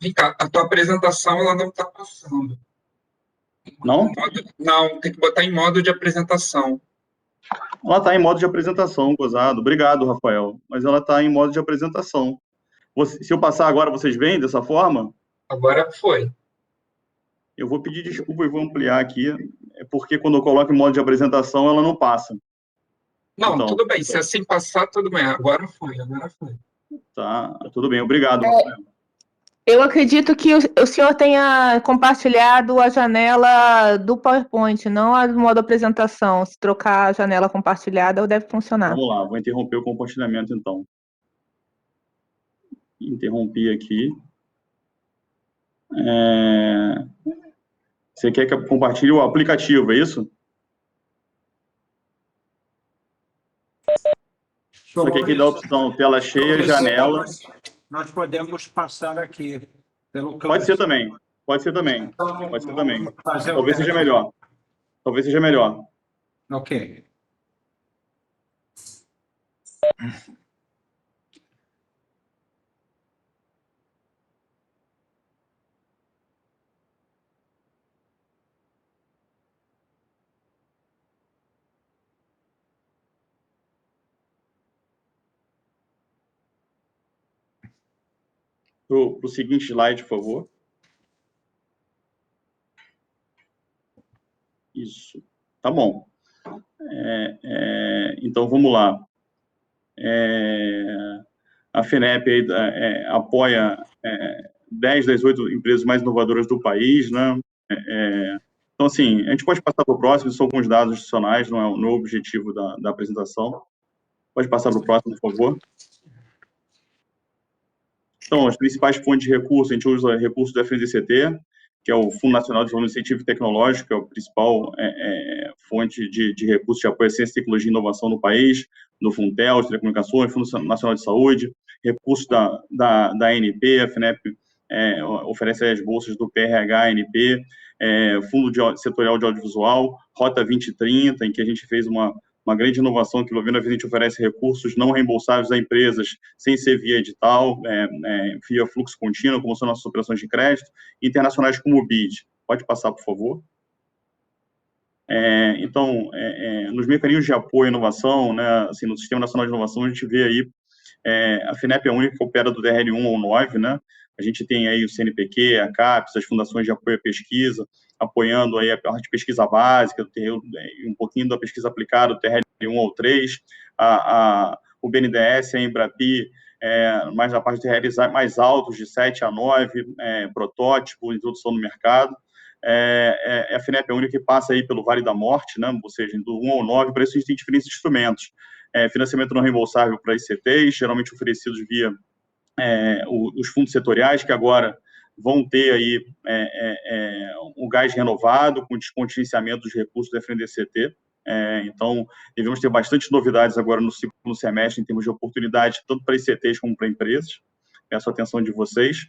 vem cá, a tua apresentação ela não está passando. Não? Não, tem que botar em modo de apresentação. Ela está em modo de apresentação, gozado. Obrigado, Rafael. Mas ela está em modo de apresentação. Se eu passar agora, vocês veem dessa forma? Agora foi. Eu vou pedir desculpa e vou ampliar aqui, porque quando eu coloco em modo de apresentação, ela não passa. Não, então, tudo bem. Se assim passar, tudo bem. Agora foi. Tá, tudo bem. Obrigado, Rafael. Eu acredito que o senhor tenha compartilhado a janela do PowerPoint, não a do modo apresentação. Se trocar a janela compartilhada, deve funcionar. Vamos lá, vou interromper o compartilhamento, então. Interrompi aqui. Você quer que eu compartilhe o aplicativo, é isso? Só que aqui dá a opção tela cheia, janela. Nós podemos passar aqui pelo campo. Pode ser também. Pode ser também. Talvez seja melhor. Talvez seja melhor. Ok. o seguinte slide, por favor. Isso. Tá bom. Então, vamos lá. A FINEP apoia 10 das 8 empresas mais inovadoras do país, né? Então, assim, a gente pode passar para o próximo, são alguns dados adicionais, não é o objetivo da apresentação. Pode passar para o próximo, por favor. Então, as principais fontes de recursos, a gente usa recursos do FNDCT, que é o Fundo Nacional de Desenvolvimento Científico e Tecnológico, que é a principal fonte de recursos de apoio à ciência, tecnologia e inovação no país, do Funtel, de Telecomunicações, Fundo Nacional de Saúde, recursos da ANP, a FINEP oferece as bolsas do PRH, ANP, Fundo Setorial de Audiovisual, Rota 2030, em que a gente fez uma grande inovação que, a gente oferece recursos não reembolsáveis a empresas sem ser via edital, via fluxo contínuo, como são nossas operações de crédito, internacionais como o BID. Pode passar, por favor. Então, nos mecanismos de apoio à inovação, né, assim, no Sistema Nacional de Inovação, a gente vê aí, a FINEP é a única que opera do DRL1 ao 9, né? A gente tem aí o CNPq, a CAPES, as fundações de apoio à pesquisa, apoiando aí a parte de pesquisa básica, um pouquinho da pesquisa aplicada, do TRL1 ao 3, o BNDES, a Embrapi, mais na parte de realizar mais altos, de 7 a 9, protótipo, introdução no mercado. A FINEP é a única que passa aí pelo Vale da Morte, né? Ou seja, do 1 ao 9, para isso a gente tem diferentes instrumentos. Financiamento não reembolsável para ICTs, geralmente oferecidos via os fundos setoriais, que agora vão ter aí um gás renovado, com descontinuamento dos recursos do FNDCT. Então, devemos ter bastante novidades agora no segundo semestre, em termos de oportunidade, tanto para ICTs como para empresas. Peço a atenção de vocês.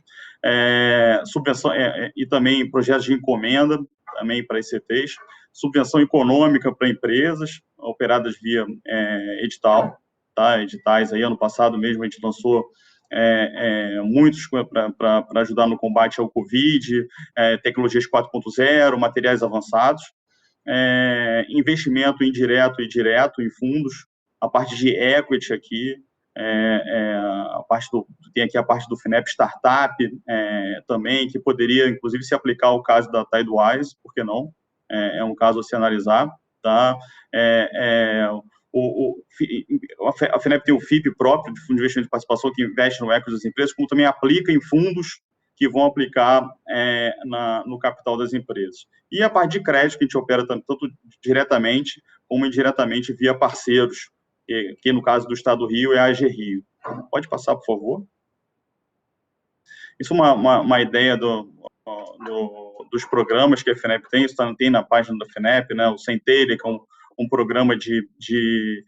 Subvenção, e também projetos de encomenda, também para ICTs. Subvenção econômica para empresas, operadas via edital, tá? Editais aí, ano passado mesmo a gente lançou muitos para ajudar no combate ao Covid, tecnologias 4.0, materiais avançados, investimento indireto e direto em fundos, a parte de equity aqui, tem aqui a parte do FINEP Startup também, que poderia, inclusive, se aplicar ao caso da Tidewise, por que não? É um caso a se analisar, tá? A FINEP tem o FIP próprio, de Fundo de Investimento de Participação, que investe no equity das empresas, como também aplica em fundos que vão aplicar no capital das empresas. E a parte de crédito, que a gente opera tanto diretamente como indiretamente via parceiros, que no caso do Estado do Rio é a AG Rio. Pode passar, por favor. Isso é uma ideia dos programas que a FINEP tem, isso tem na página da FINEP, né? O Centelha, que é um programa de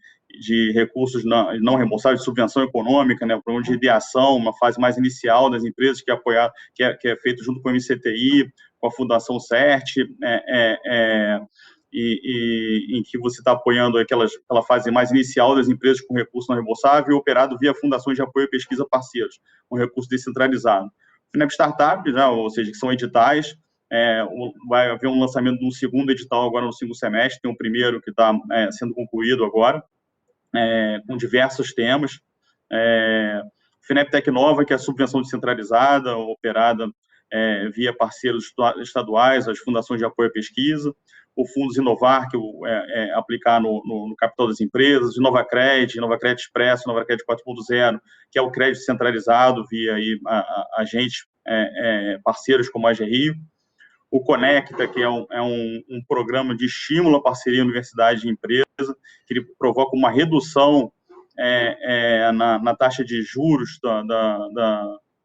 recursos não reembolsáveis, de subvenção econômica, né? Um programa de ideação, uma fase mais inicial das empresas que é feito junto com o MCTI, com a Fundação CERT, em que você está apoiando aquela fase mais inicial das empresas com recurso não reembolsável, operado via fundações de apoio à pesquisa parceiros, com recurso descentralizado. FINEP Startup, né, ou seja, que são editais, vai haver um lançamento de um segundo edital agora no segundo semestre, tem um primeiro que está sendo concluído agora, com diversos temas. FINEP Tecnova, que é a subvenção descentralizada, operada via parceiros estaduais, as fundações de apoio à pesquisa, o Fundos Inovar, que aplicar no capital das empresas, Inovacred Expresso, Inovacred 4.0, que é o crédito centralizado via aí, agentes parceiros como a AG Rio, o Conecta, que é um programa de estímulo à parceria universidade e empresa, que ele provoca uma redução na taxa de juros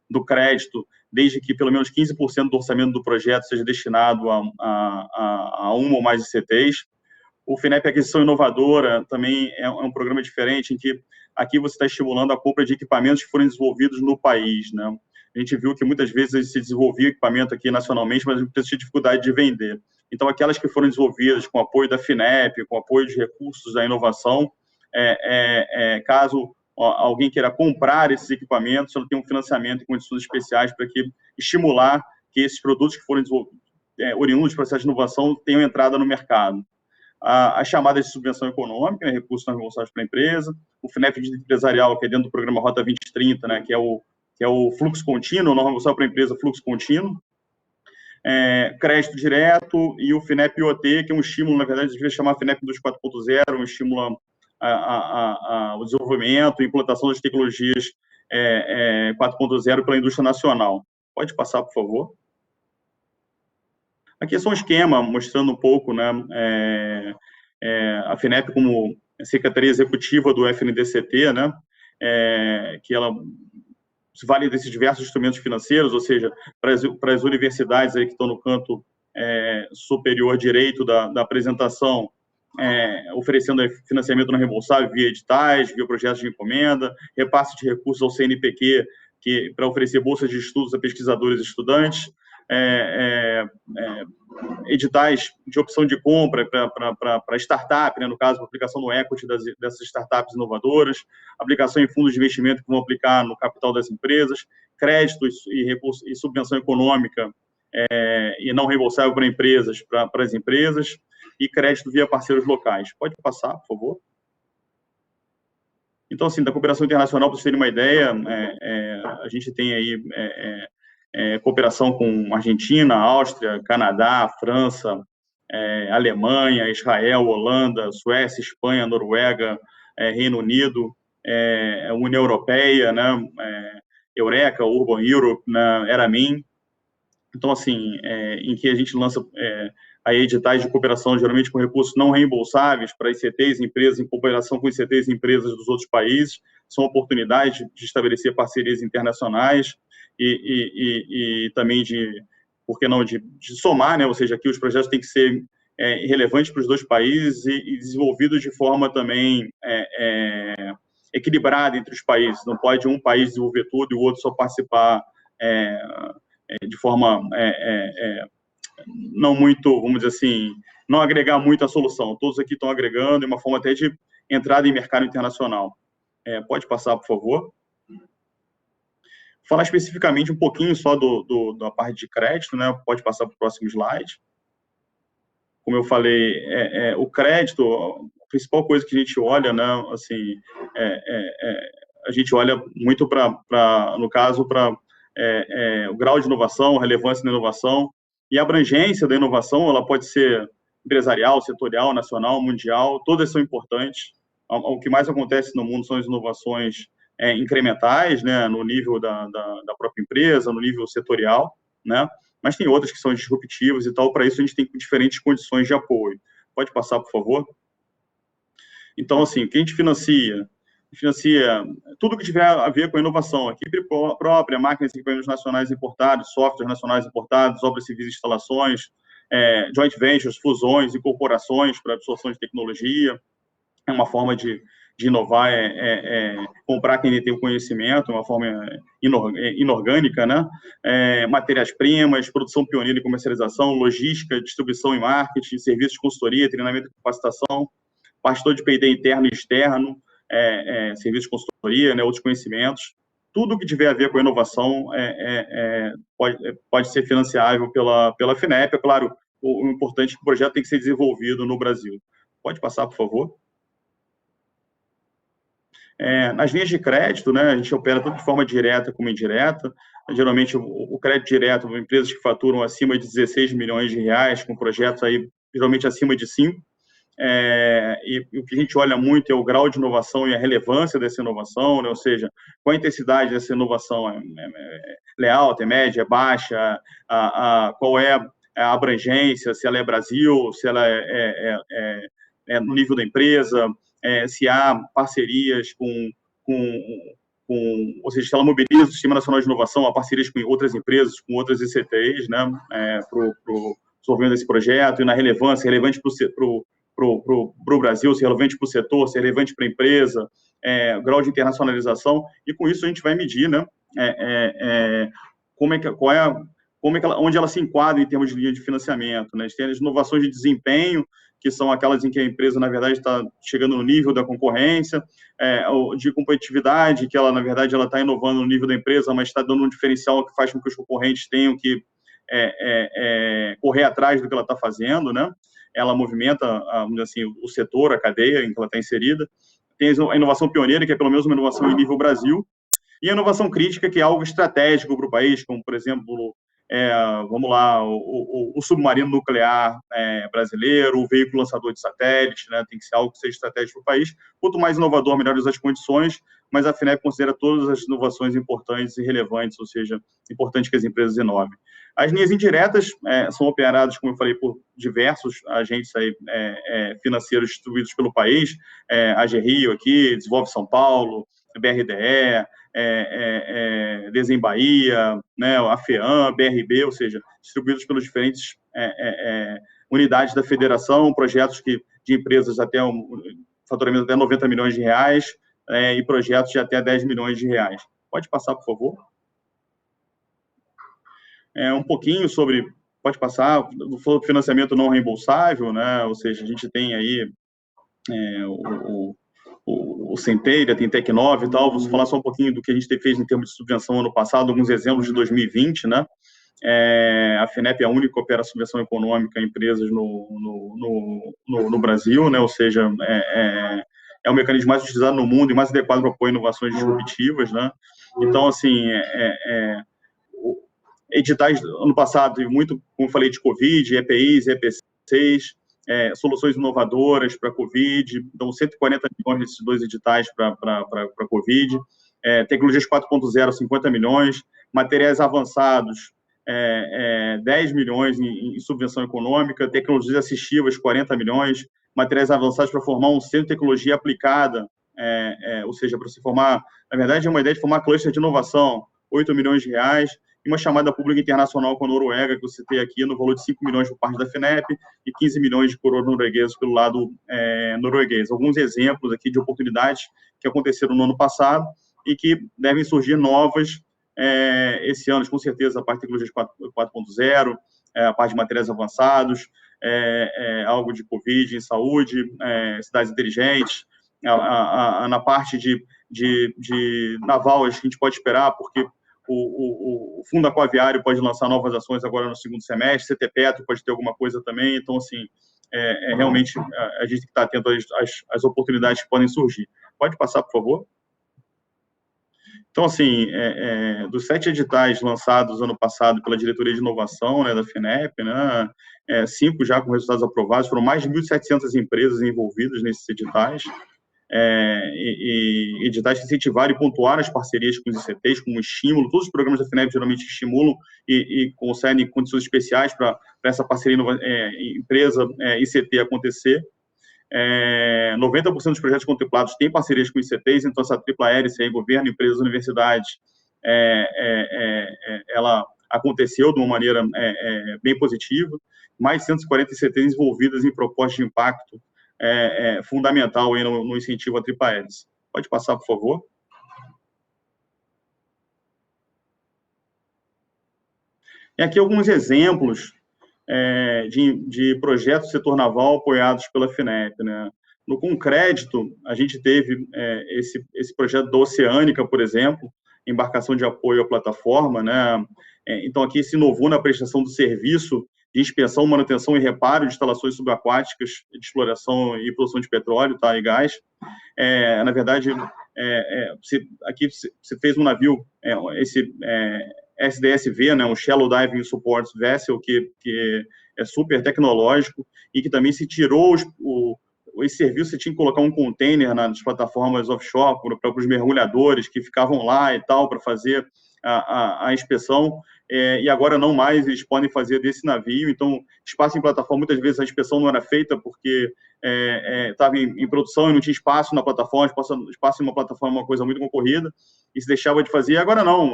do crédito, desde que pelo menos 15% do orçamento do projeto seja destinado a uma ou mais ICTs. O FINEP Aquisição Inovadora também é um programa diferente, em que aqui você está estimulando a compra de equipamentos que forem desenvolvidos no país, né? A gente viu que muitas vezes se desenvolvia equipamento aqui nacionalmente, mas a empresa tinha dificuldade de vender. Então, aquelas que foram desenvolvidas com apoio da FINEP, com apoio de recursos da inovação, caso alguém queira comprar esses equipamentos, ela tem um financiamento em condições especiais para estimular que esses produtos que forem oriundos do processo de inovação tenham entrada no mercado. As chamadas de subvenção econômica, né, recursos não reembolsáveis para a empresa, o FINEP de empresarial, que é dentro do programa Rota 2030, né, que que é o fluxo contínuo, não reembolsável para a empresa, fluxo contínuo, crédito direto e o FINEP IoT, que é um estímulo, na verdade, devia chamar FINEP 2.4.0, um estímulo ao desenvolvimento e implantação das tecnologias 4.0 pela indústria nacional. Pode passar, por favor. Aqui é só um esquema mostrando um pouco, né, a FINEP como Secretaria Executiva do FNDCT, né, que ela se vale desses diversos instrumentos financeiros, ou seja, para as universidades aí que estão no canto superior direito da apresentação, oferecendo financiamento não reembolsável via editais, via projetos de encomenda, repasse de recursos ao CNPq, para oferecer bolsas de estudos a pesquisadores e estudantes, editais de opção de compra para startup, né, no caso, a aplicação no equity dessas startups inovadoras, aplicação em fundos de investimento que vão aplicar no capital das empresas, créditos e subvenção econômica e não reembolsável para empresas, para as empresas, e crédito via parceiros locais. Pode passar, por favor. Então, assim, da cooperação internacional, para vocês terem uma ideia, a gente tem aí cooperação com Argentina, Áustria, Canadá, França, Alemanha, Israel, Holanda, Suécia, Espanha, Noruega, Reino Unido, União Europeia, né, Eureka, Urban Europe, né, Eramin. Então, assim, em que a gente lança aí editais de cooperação, geralmente com recursos não reembolsáveis para ICTs e empresas, em cooperação com ICTs e empresas dos outros países, são oportunidades de estabelecer parcerias internacionais e também por que não, de somar, né? Ou seja, aqui os projetos têm que ser relevantes para os dois países e desenvolvidos de forma também equilibrada entre os países. Não pode um país desenvolver tudo e o outro só participar de forma não muito, vamos dizer assim, não agregar muito a solução. Todos aqui estão agregando, é uma forma até de entrada em mercado internacional. Pode passar, por favor. Falar especificamente um pouquinho só da parte de crédito, né? Pode passar para o próximo slide. Como eu falei, o crédito, a principal coisa que a gente olha, né? Assim, a gente olha muito no caso, para o grau de inovação, relevância da inovação e a abrangência da inovação. Ela pode ser empresarial, setorial, nacional, mundial, todas são importantes. O que mais acontece no mundo são as inovações incrementais, né, no nível da própria empresa, no nível setorial, né, mas tem outras que são disruptivas e tal. Para isso a gente tem diferentes condições de apoio. Pode passar, por favor. Então, assim, o que a gente financia tudo que tiver a ver com a inovação, equipe própria, máquinas e equipamentos nacionais importados, softwares nacionais importados, obras civis e instalações, joint ventures, fusões, incorporações para absorção de tecnologia. É uma forma de inovar, comprar quem tem o conhecimento, uma forma inorgânica, né? Matérias-primas, produção pioneira e comercialização, logística, distribuição e marketing, serviços de consultoria, treinamento e capacitação, parte toda de P&D interno e externo, serviços de consultoria, né, outros conhecimentos. Tudo que tiver a ver com a inovação pode ser financiável pela FINEP. É claro, o importante é que o projeto tem que ser desenvolvido no Brasil. Pode passar, por favor. Nas linhas de crédito, né, a gente opera tanto de forma direta como indireta. Geralmente, o crédito direto, empresas que faturam acima de 16 milhões de reais, com projetos aí, geralmente acima de 5. E o que a gente olha muito é o grau de inovação e a relevância dessa inovação, né, ou seja, qual a intensidade dessa inovação, é alta, é média, é baixa, qual é a abrangência, se ela é Brasil, se ela é no nível da empresa, se há parcerias ou seja, se ela mobiliza o Sistema Nacional de Inovação, há parcerias com outras empresas, com outras ICTs, né, para o desenvolvimento desse projeto, e na relevância, relevante para o Brasil, ser relevante para o setor, ser relevante para a empresa, grau de internacionalização, e com isso a gente vai medir, né, onde ela se enquadra em termos de linha de financiamento, né? A gente tem as inovações de desempenho, que são aquelas em que a empresa, na verdade, está chegando no nível da concorrência, de competitividade, que ela, na verdade, ela está inovando no nível da empresa, mas está dando um diferencial que faz com que os concorrentes tenham que correr atrás do que ela está fazendo, né? Ela movimenta, assim, o setor, a cadeia em que ela está inserida. Tem a inovação pioneira, que é pelo menos uma inovação em nível Brasil, E a inovação crítica, que é algo estratégico para o país, como, por exemplo, vamos lá, o submarino nuclear brasileiro, o veículo lançador de satélite, né, tem que ser algo que seja estratégico para o país. Quanto mais inovador, melhores as condições, mas a FINEP considera todas as inovações importantes e relevantes, ou seja, importante que as empresas inovem. As linhas indiretas são operadas, como eu falei, por diversos agentes aí, financeiros distribuídos pelo país, a Rio aqui, Desenvolve São Paulo, BRDE, Desem Bahia, né, a FEAM, BRB, ou seja, distribuídos pelas diferentes unidades da federação, projetos de empresas até faturamento até 90 milhões de reais e projetos de até 10 milhões de reais. Pode passar, por favor? Um pouquinho sobre, pode passar, do financiamento não reembolsável, né, ou seja, a gente tem aí o Centeira, tem Tecnov e tal, vou falar só um pouquinho do que a gente fez em termos de subvenção ano passado, alguns exemplos de 2020, né, a FINEP é a única que opera subvenção econômica a empresas no Brasil, né, ou seja, é o mecanismo mais utilizado no mundo e mais adequado para apoiar inovações disruptivas, né, então, assim, editais ano passado, muito, como eu falei, de Covid, EPIs, EPCs, soluções inovadoras para Covid, então 140 milhões desses 2 editais para Covid, tecnologias 4.0, 50 milhões, materiais avançados, 10 milhões em subvenção econômica, tecnologias assistivas, 40 milhões, materiais avançados para formar um centro de tecnologia aplicada, ou seja, para se formar, na verdade, é uma ideia de formar cluster de inovação, 8 milhões de reais, e uma chamada pública internacional com a Noruega, que eu citei aqui, no valor de 5 milhões por parte da FINEP e 15 milhões de coroas norueguesas pelo lado norueguês. Alguns exemplos aqui de oportunidades que aconteceram no ano passado e que devem surgir novas esse ano, com certeza, a parte de tecnologias 4.0, a parte de materiais avançados, algo de Covid em saúde, cidades inteligentes, na parte de naval, acho que a gente pode esperar, porque o Fundo Aquaviário pode lançar novas ações agora no segundo semestre, CT Petro pode ter alguma coisa também, então, assim, realmente, a gente tem que estar atento às oportunidades que podem surgir. Pode passar, por favor? Então, assim, dos 7 editais lançados ano passado pela Diretoria de Inovação, né, da FINEP, né, 5 já com resultados aprovados, foram mais de 1.700 empresas envolvidas nesses editais, e editais que incentivaram e pontuaram as parcerias com os ICTs como estímulo. Todos os programas da FINEP geralmente estimulam e concedem condições especiais para essa parceria empresa ICT acontecer. 90% dos projetos contemplados têm parcerias com ICTs, então essa tripla hélice aí, governo, empresas, universidades, ela aconteceu de uma maneira bem positiva. Mais de 140 ICTs envolvidas em propostas de impacto fundamental aí no incentivo à tripla hélice. Pode passar, por favor. E aqui alguns exemplos de projetos do setor naval apoiados pela FINEP, né? No Concrédito, a gente teve esse projeto da Oceânica, por exemplo, embarcação de apoio à plataforma, né? Então, aqui se inovou na prestação do serviço de inspeção, manutenção e reparo de instalações subaquáticas de exploração e produção de petróleo, tá, e gás. Na verdade, aqui você fez um navio, esse SDSV, né, um Shallow Diving Support Vessel, que é super tecnológico e que também se tirou esse serviço, você tinha que colocar um container nas plataformas offshore para os mergulhadores que ficavam lá e tal, para fazer a inspeção, e agora não mais, eles podem fazer desse navio. Então, espaço em plataforma, muitas vezes a inspeção não era feita porque estava em produção e não tinha espaço na plataforma, espaço em uma plataforma é uma coisa muito concorrida, e se deixava de fazer, agora não,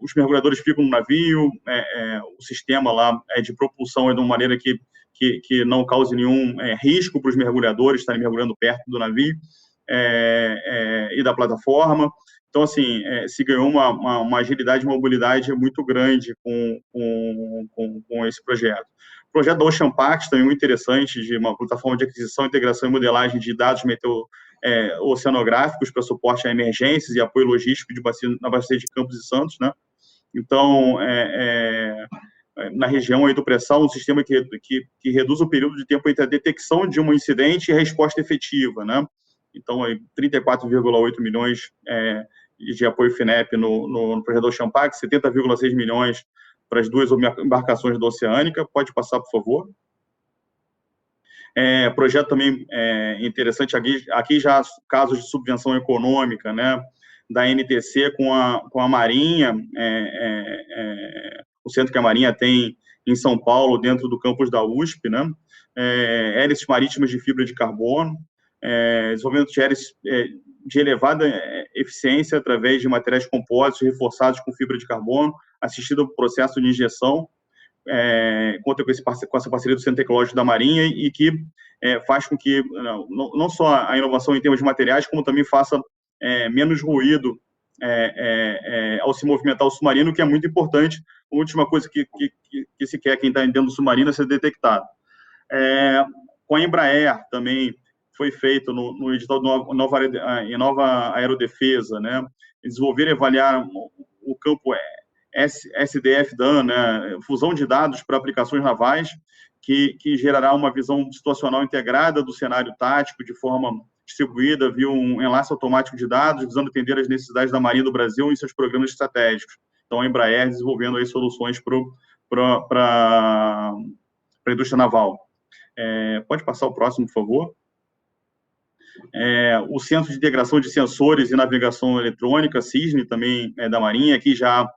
os mergulhadores ficam no navio, o sistema lá de propulsão é de uma maneira que não cause nenhum risco para os mergulhadores estarem mergulhando perto do navio e da plataforma. Então, assim, se ganhou uma agilidade e mobilidade muito grande com esse projeto. O projeto da Ocean Pact, também muito interessante, de uma plataforma de aquisição, integração e modelagem de dados oceanográficos para suporte a emergências e apoio logístico na bacia de Campos e Santos, né? Então, na região aí do pré-sal, um sistema que reduz o período de tempo entre a detecção de um incidente e a resposta efetiva, né? Então, 34,8 milhões de apoio FINEP no projeto Ocean Pact, 70,6 milhões para as 2 embarcações da Oceânica. Pode passar, por favor. Projeto também interessante aqui já casos de subvenção econômica, né, da NTC com a Marinha, o centro que a Marinha tem em São Paulo, dentro do campus da USP, né, hélices marítimas de fibra de carbono, desenvolvimento de hélices de elevada eficiência através de materiais compósitos reforçados com fibra de carbono, assistido ao processo de injeção, conta com essa parceria do Centro Tecnológico da Marinha e que faz com que não só a inovação em termos de materiais, como também faça menos ruído ao se movimentar o submarino, que é muito importante. A última coisa que se quer quem está dentro do submarino é ser detectado. Com a Embraer também foi feito no edital de Nova Aerodefesa, né, desenvolver e avaliar o campo SDF-DAN, né, fusão de dados para aplicações navais, que gerará uma visão situacional integrada do cenário tático de forma distribuída via um enlace automático de dados, visando atender às necessidades da Marinha do Brasil em seus programas estratégicos. Então, a Embraer desenvolvendo aí soluções para a indústria naval. Pode passar o próximo, por favor. O Centro de Integração de Sensores e Navegação Eletrônica, CISNE, também da Marinha, aqui já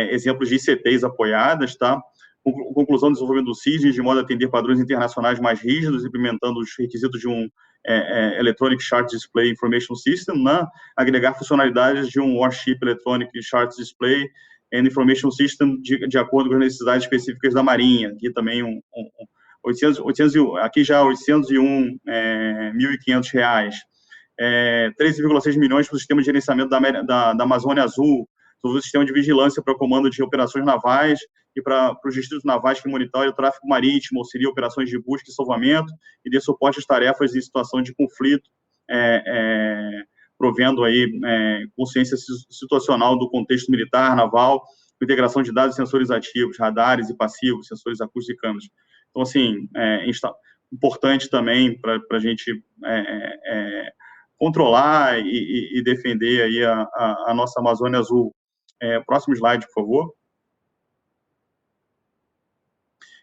exemplos de ICTs apoiadas, tá? Conclusão do desenvolvimento do CISNE, de modo a atender padrões internacionais mais rígidos, implementando os requisitos de um Electronic Chart Display Information System, né? Agregar funcionalidades de um Warship Electronic Chart Display and Information System de acordo com as necessidades específicas da Marinha. Aqui também aqui já R$801.500, 13,6 milhões para o sistema de gerenciamento da Amazônia Azul, o sistema de vigilância para o comando de operações navais e para os distritos navais que monitoram o tráfego marítimo, auxilia operações de busca e salvamento e dê suporte às tarefas em situação de conflito, provendo aí consciência situacional do contexto militar, naval, integração de dados e sensores ativos, radares e passivos, sensores acústicos e câmeras. Então, assim, importante também para a gente controlar e defender aí a nossa Amazônia Azul. Próximo slide, por favor.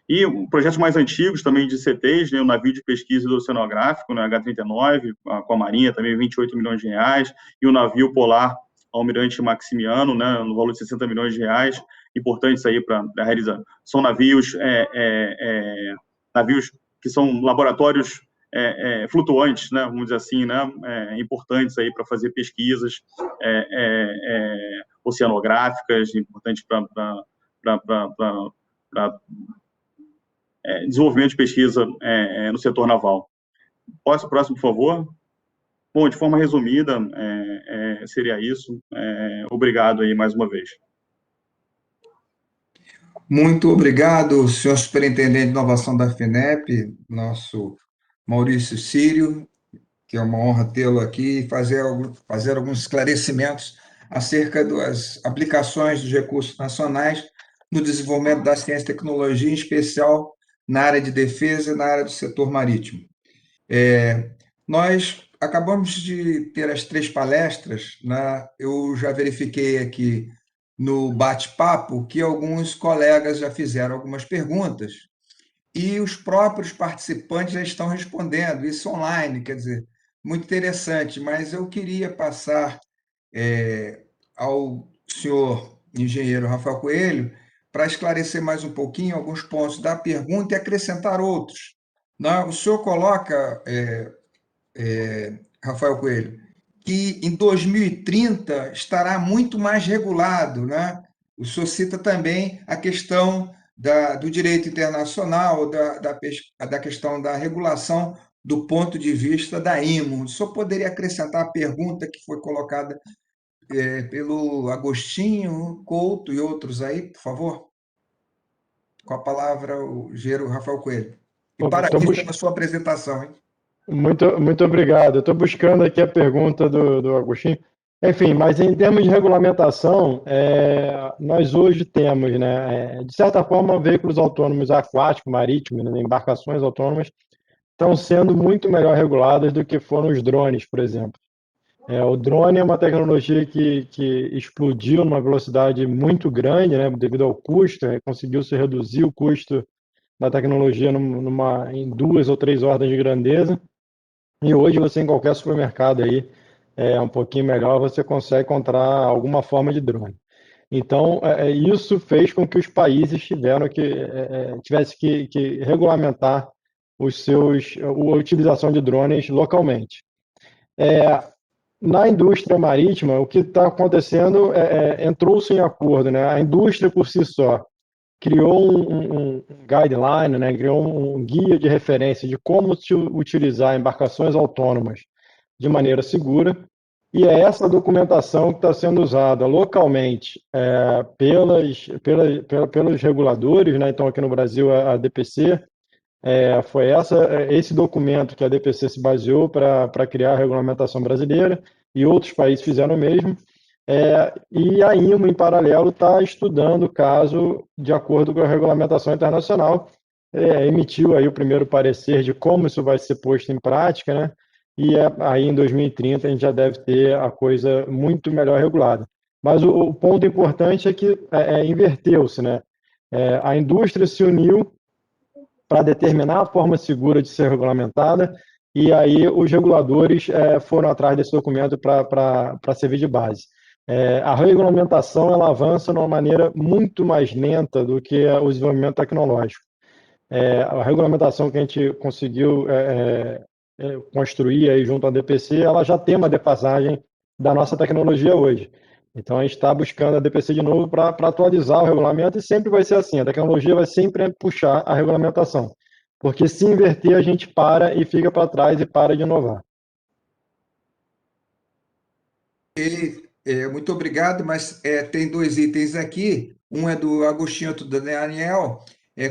E projetos mais antigos também de CTs, né, o navio de pesquisa hidroceanográfico, né, H-39, com a Marinha, também 28 milhões de reais, e o navio polar Almirante Maximiano, né, no valor de 60 milhões de reais, importantes aí para realizar. São navios que são laboratórios flutuantes, né, vamos dizer assim, né, importantes aí para fazer pesquisas oceanográficas, importantes para desenvolvimento de pesquisa no setor naval. Próximo, por favor. Bom, de forma resumida, seria isso. Obrigado aí mais uma vez. Muito obrigado, senhor Superintendente de Inovação da FINEP, nosso Maurício Sírio, que é uma honra tê-lo aqui, e fazer alguns esclarecimentos acerca das aplicações dos recursos nacionais no desenvolvimento da ciência e tecnologia, em especial na área de defesa e na área do setor marítimo. Nós acabamos de ter as 3 palestras, né? Eu já verifiquei aqui no bate-papo que alguns colegas já fizeram algumas perguntas e os próprios participantes já estão respondendo, isso online, quer dizer, muito interessante, mas eu queria passar ao senhor engenheiro Rafael Coelho para esclarecer mais um pouquinho alguns pontos da pergunta e acrescentar outros. O senhor coloca, Rafael Coelho, que em 2030 estará muito mais regulado, né? O senhor cita também a questão do direito internacional, da questão da regulação do ponto de vista da IMO. O senhor poderia acrescentar a pergunta que foi colocada pelo Agostinho Couto e outros aí, por favor? Com a palavra o engenheiro Rafael Coelho. E parabéns pela sua apresentação, hein? Muito obrigado. Eu estou buscando aqui a pergunta do Agostinho. Enfim, mas em termos de regulamentação, nós hoje temos, né, de certa forma, veículos autônomos aquáticos, marítimos, né, embarcações autônomas, estão sendo muito melhor reguladas do que foram os drones, por exemplo. O drone é uma tecnologia que explodiu numa velocidade muito grande, né, devido ao custo, conseguiu-se reduzir o custo da tecnologia em 2 ou 3 ordens de grandeza, e hoje você em qualquer supermercado aí, um pouquinho melhor, você consegue encontrar alguma forma de drone. Então, isso fez com que os países tivessem que regulamentar a utilização de drones localmente. Na indústria marítima, o que está acontecendo entrou-se em acordo, né? A indústria por si só criou um guideline, né? Criou um guia de referência de como se utilizar embarcações autônomas de maneira segura, e é essa documentação que está sendo usada localmente pelos reguladores, né? Então, aqui no Brasil, a DPC, foi esse documento que a DPC se baseou para criar a regulamentação brasileira, e outros países fizeram o mesmo. E a IMO, em paralelo, está estudando o caso de acordo com a regulamentação internacional, emitiu aí o primeiro parecer de como isso vai ser posto em prática, né? E aí em 2030 a gente já deve ter a coisa muito melhor regulada. Mas o ponto importante é que inverteu-se, né? A indústria se uniu para determinar a forma segura de ser regulamentada, e aí os reguladores foram atrás desse documento para servir de base. A regulamentação ela avança de uma maneira muito mais lenta do que o desenvolvimento tecnológico. A regulamentação que a gente conseguiu construir aí junto à DPC, ela já tem uma defasagem da nossa tecnologia hoje. Então, a gente está buscando a DPC de novo para atualizar o regulamento, e sempre vai ser assim, a tecnologia vai sempre puxar a regulamentação, porque se inverter a gente para e fica para trás e para de inovar. Muito obrigado, mas tem 2 itens aqui. Um é do Agostinho, outro do Daniel,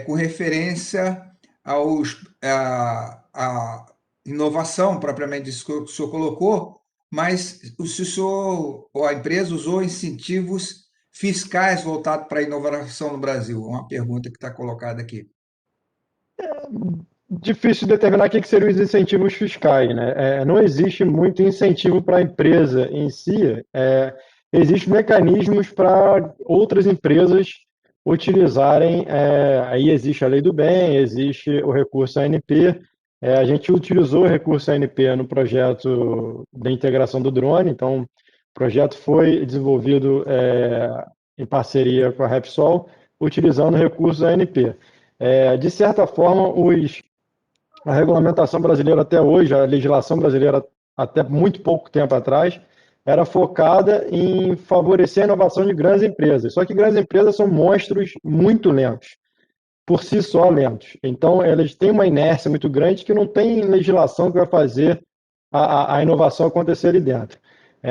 com referência à inovação, propriamente isso que o senhor colocou, mas se o senhor, ou a empresa usou incentivos fiscais voltados para a inovação no Brasil? Uma pergunta que está colocada aqui. Difícil determinar o que seriam os incentivos fiscais, né? Não existe muito incentivo para a empresa em si, existem mecanismos para outras empresas utilizarem, aí existe a lei do bem, existe o recurso ANP, a gente utilizou o recurso ANP no projeto da integração do drone, então o projeto foi desenvolvido em parceria com a Repsol, utilizando recursos ANP. De certa forma, a regulamentação brasileira até hoje, a legislação brasileira até muito pouco tempo atrás, era focada em favorecer a inovação de grandes empresas. Só que grandes empresas são monstros muito lentos, por si só lentos. Então, elas têm uma inércia muito grande que não tem legislação que vai fazer a inovação acontecer ali dentro.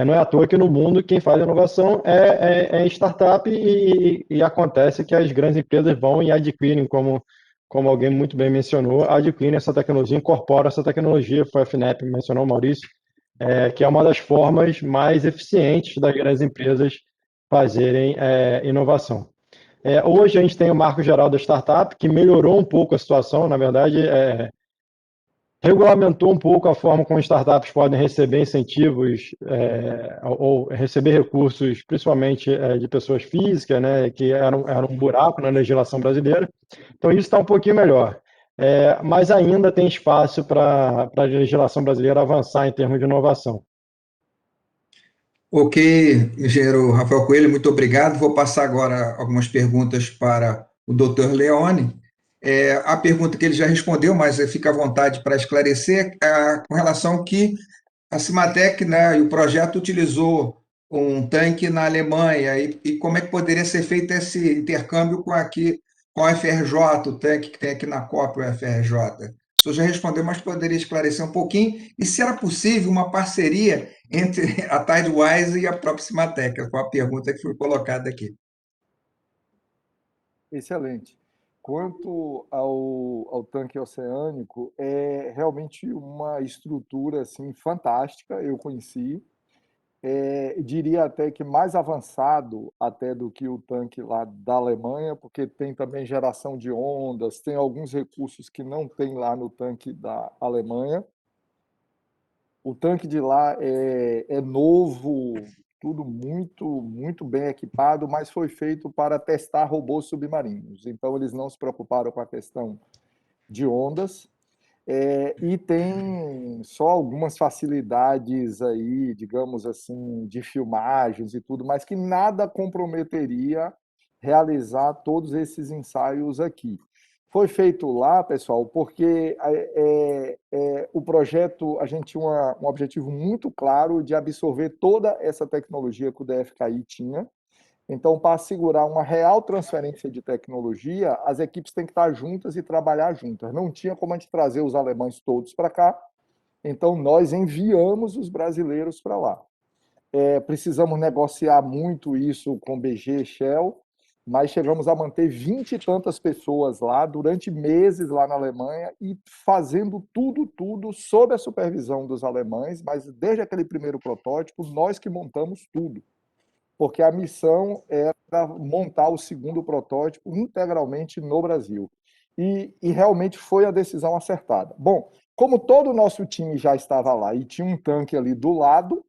Não é à toa que no mundo quem faz inovação é startup, e acontece que as grandes empresas vão e adquirem, como alguém muito bem mencionou, adquirem essa tecnologia, incorporam essa tecnologia, foi a FINEP, mencionou o Maurício, que é uma das formas mais eficientes das grandes empresas fazerem inovação. Hoje a gente tem o Marco Geral da Startup, que melhorou um pouco a situação, na verdade, regulamentou um pouco a forma como startups podem receber incentivos ou receber recursos, principalmente de pessoas físicas, né, que era um buraco na legislação brasileira. Então, isso está um pouquinho melhor. Mas ainda tem espaço para a legislação brasileira avançar em termos de inovação. Ok, engenheiro Rafael Coelho, muito obrigado. Vou passar agora algumas perguntas para o Dr. Leone. A pergunta que ele já respondeu, mas fica à vontade para esclarecer, com relação que a Cimatec, né, e o projeto utilizou um tanque na Alemanha, e como é que poderia ser feito esse intercâmbio com a FRJ, o tanque que tem aqui na COP, o FRJ? O senhor já respondeu, mas poderia esclarecer um pouquinho, e se era possível uma parceria entre a Tidewise e a própria Cimatec, foi a pergunta que foi colocada aqui. Excelente. Quanto ao tanque oceânico, é realmente uma estrutura assim, fantástica, eu conheci. diria até que mais avançado até do que o tanque lá da Alemanha, porque tem também geração de ondas, tem alguns recursos que não tem lá no tanque da Alemanha. O tanque de lá é novo, tudo muito bem equipado, mas foi feito para testar robôs submarinos. Então, eles não se preocuparam com a questão de ondas. E tem só algumas facilidades aí, digamos assim, de filmagens e tudo, mas que nada comprometeria realizar todos esses ensaios aqui. Foi feito lá, pessoal, porque o projeto, a gente tinha um objetivo muito claro de absorver toda essa tecnologia que o DFKI tinha. Então, para assegurar uma real transferência de tecnologia, as equipes têm que estar juntas e trabalhar juntas. Não tinha como a gente trazer os alemães todos para cá, então nós enviamos os brasileiros para lá. Precisamos negociar muito isso com BG, Shell, mas chegamos a manter 20 e tantas pessoas lá durante meses lá na Alemanha e fazendo tudo sob a supervisão dos alemães, mas desde aquele primeiro protótipo, nós que montamos tudo, porque a missão era montar o segundo protótipo integralmente no Brasil. E realmente foi a decisão acertada. Bom, como todo o nosso time já estava lá e tinha um tanque ali do lado,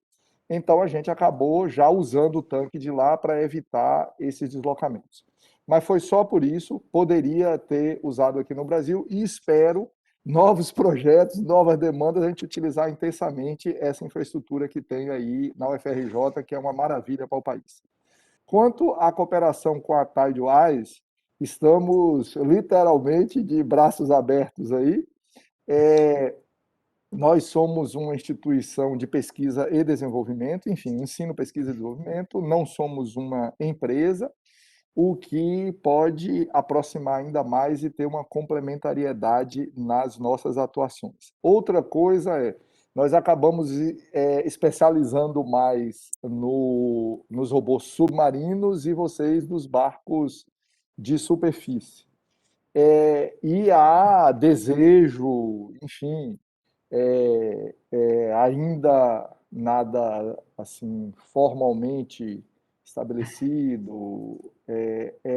então a gente acabou já usando o tanque de lá para evitar esses deslocamentos. Mas foi só por isso, poderia ter usado aqui no Brasil e espero novos projetos, novas demandas, a gente utilizar intensamente essa infraestrutura que tem aí na UFRJ, que é uma maravilha para o país. Quanto à cooperação com a Tidewise, estamos literalmente de braços abertos aí. Nós somos uma instituição de pesquisa e desenvolvimento, enfim, ensino, pesquisa e desenvolvimento, não somos uma empresa, o que pode aproximar ainda mais e ter uma complementariedade nas nossas atuações. Outra coisa nós acabamos especializando mais nos robôs submarinos e vocês nos barcos de superfície. E há desejo, enfim, ainda nada assim formalmente estabelecido,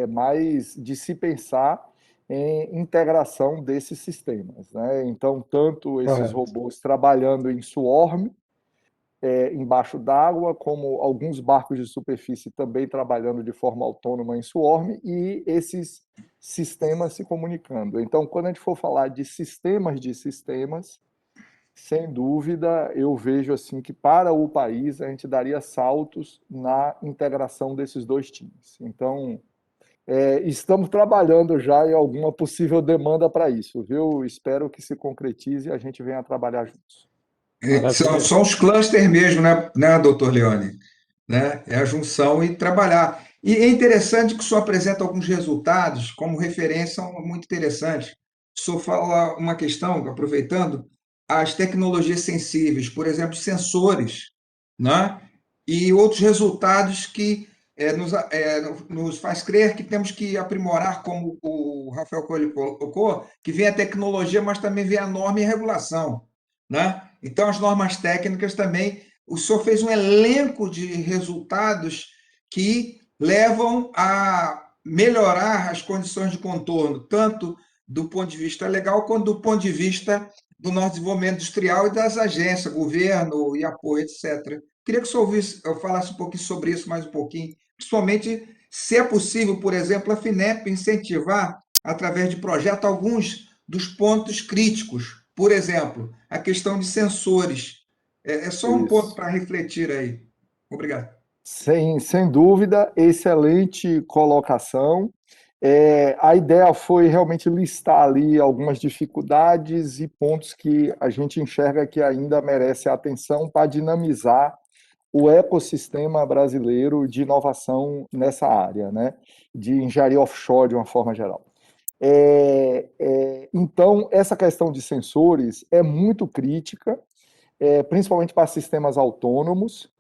mais de se pensar em integração desses sistemas, né? Então, tanto esses robôs trabalhando em swarm, embaixo d'água, como alguns barcos de superfície também trabalhando de forma autônoma em swarm, e esses sistemas se comunicando. Então, quando a gente for falar de sistemas, sem dúvida, eu vejo assim que para o país a gente daria saltos na integração desses dois times. Então, estamos trabalhando já em alguma possível demanda para isso, viu? Espero que se concretize e a gente venha trabalhar juntos. São os clusters mesmo, né, doutor Leone? Né? É a junção e trabalhar. E é interessante que o senhor apresenta alguns resultados como referência muito interessante. O senhor fala uma questão, aproveitando, as tecnologias sensíveis, por exemplo, sensores, né? E outros resultados que nos faz crer que temos que aprimorar, como o Rafael Coelho colocou, que vem a tecnologia, mas também vem a norma e a regulação, né? Então, as normas técnicas também, o senhor fez um elenco de resultados que levam a melhorar as condições de contorno, tanto do ponto de vista legal, quanto do ponto de vista do nosso desenvolvimento industrial e das agências, governo e apoio, etc. Queria que o senhor falasse um pouquinho sobre isso, mais um pouquinho, principalmente se é possível, por exemplo, a FINEP incentivar, através de projeto, alguns dos pontos críticos. Por exemplo, a questão de sensores. É só um ponto para refletir aí. Obrigado. Sem dúvida, excelente colocação. A ideia foi realmente listar ali algumas dificuldades e pontos que a gente enxerga que ainda merece atenção para dinamizar o ecossistema brasileiro de inovação nessa área, né? De engenharia offshore de uma forma geral. Então, essa questão de sensores é muito crítica, principalmente para sistemas autônomos.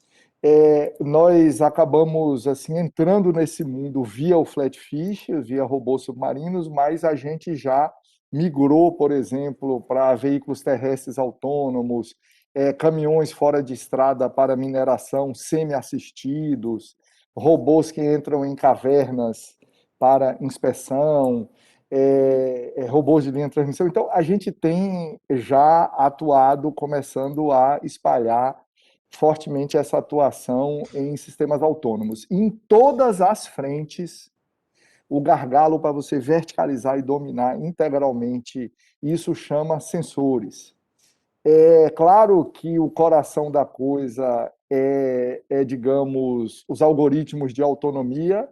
Nós acabamos assim entrando nesse mundo via o Flatfish, via robôs submarinos, mas a gente já migrou, por exemplo, para veículos terrestres autônomos caminhões fora de estrada para mineração semi-assistidos, robôs que entram em cavernas para inspeção, robôs de linha de transmissão. Então, a gente tem já atuado, começando a espalhar fortemente essa atuação em sistemas autônomos. Em todas as frentes, o gargalo para você verticalizar e dominar integralmente, isso chama sensores. É claro que o coração da coisa digamos, os algoritmos de autonomia,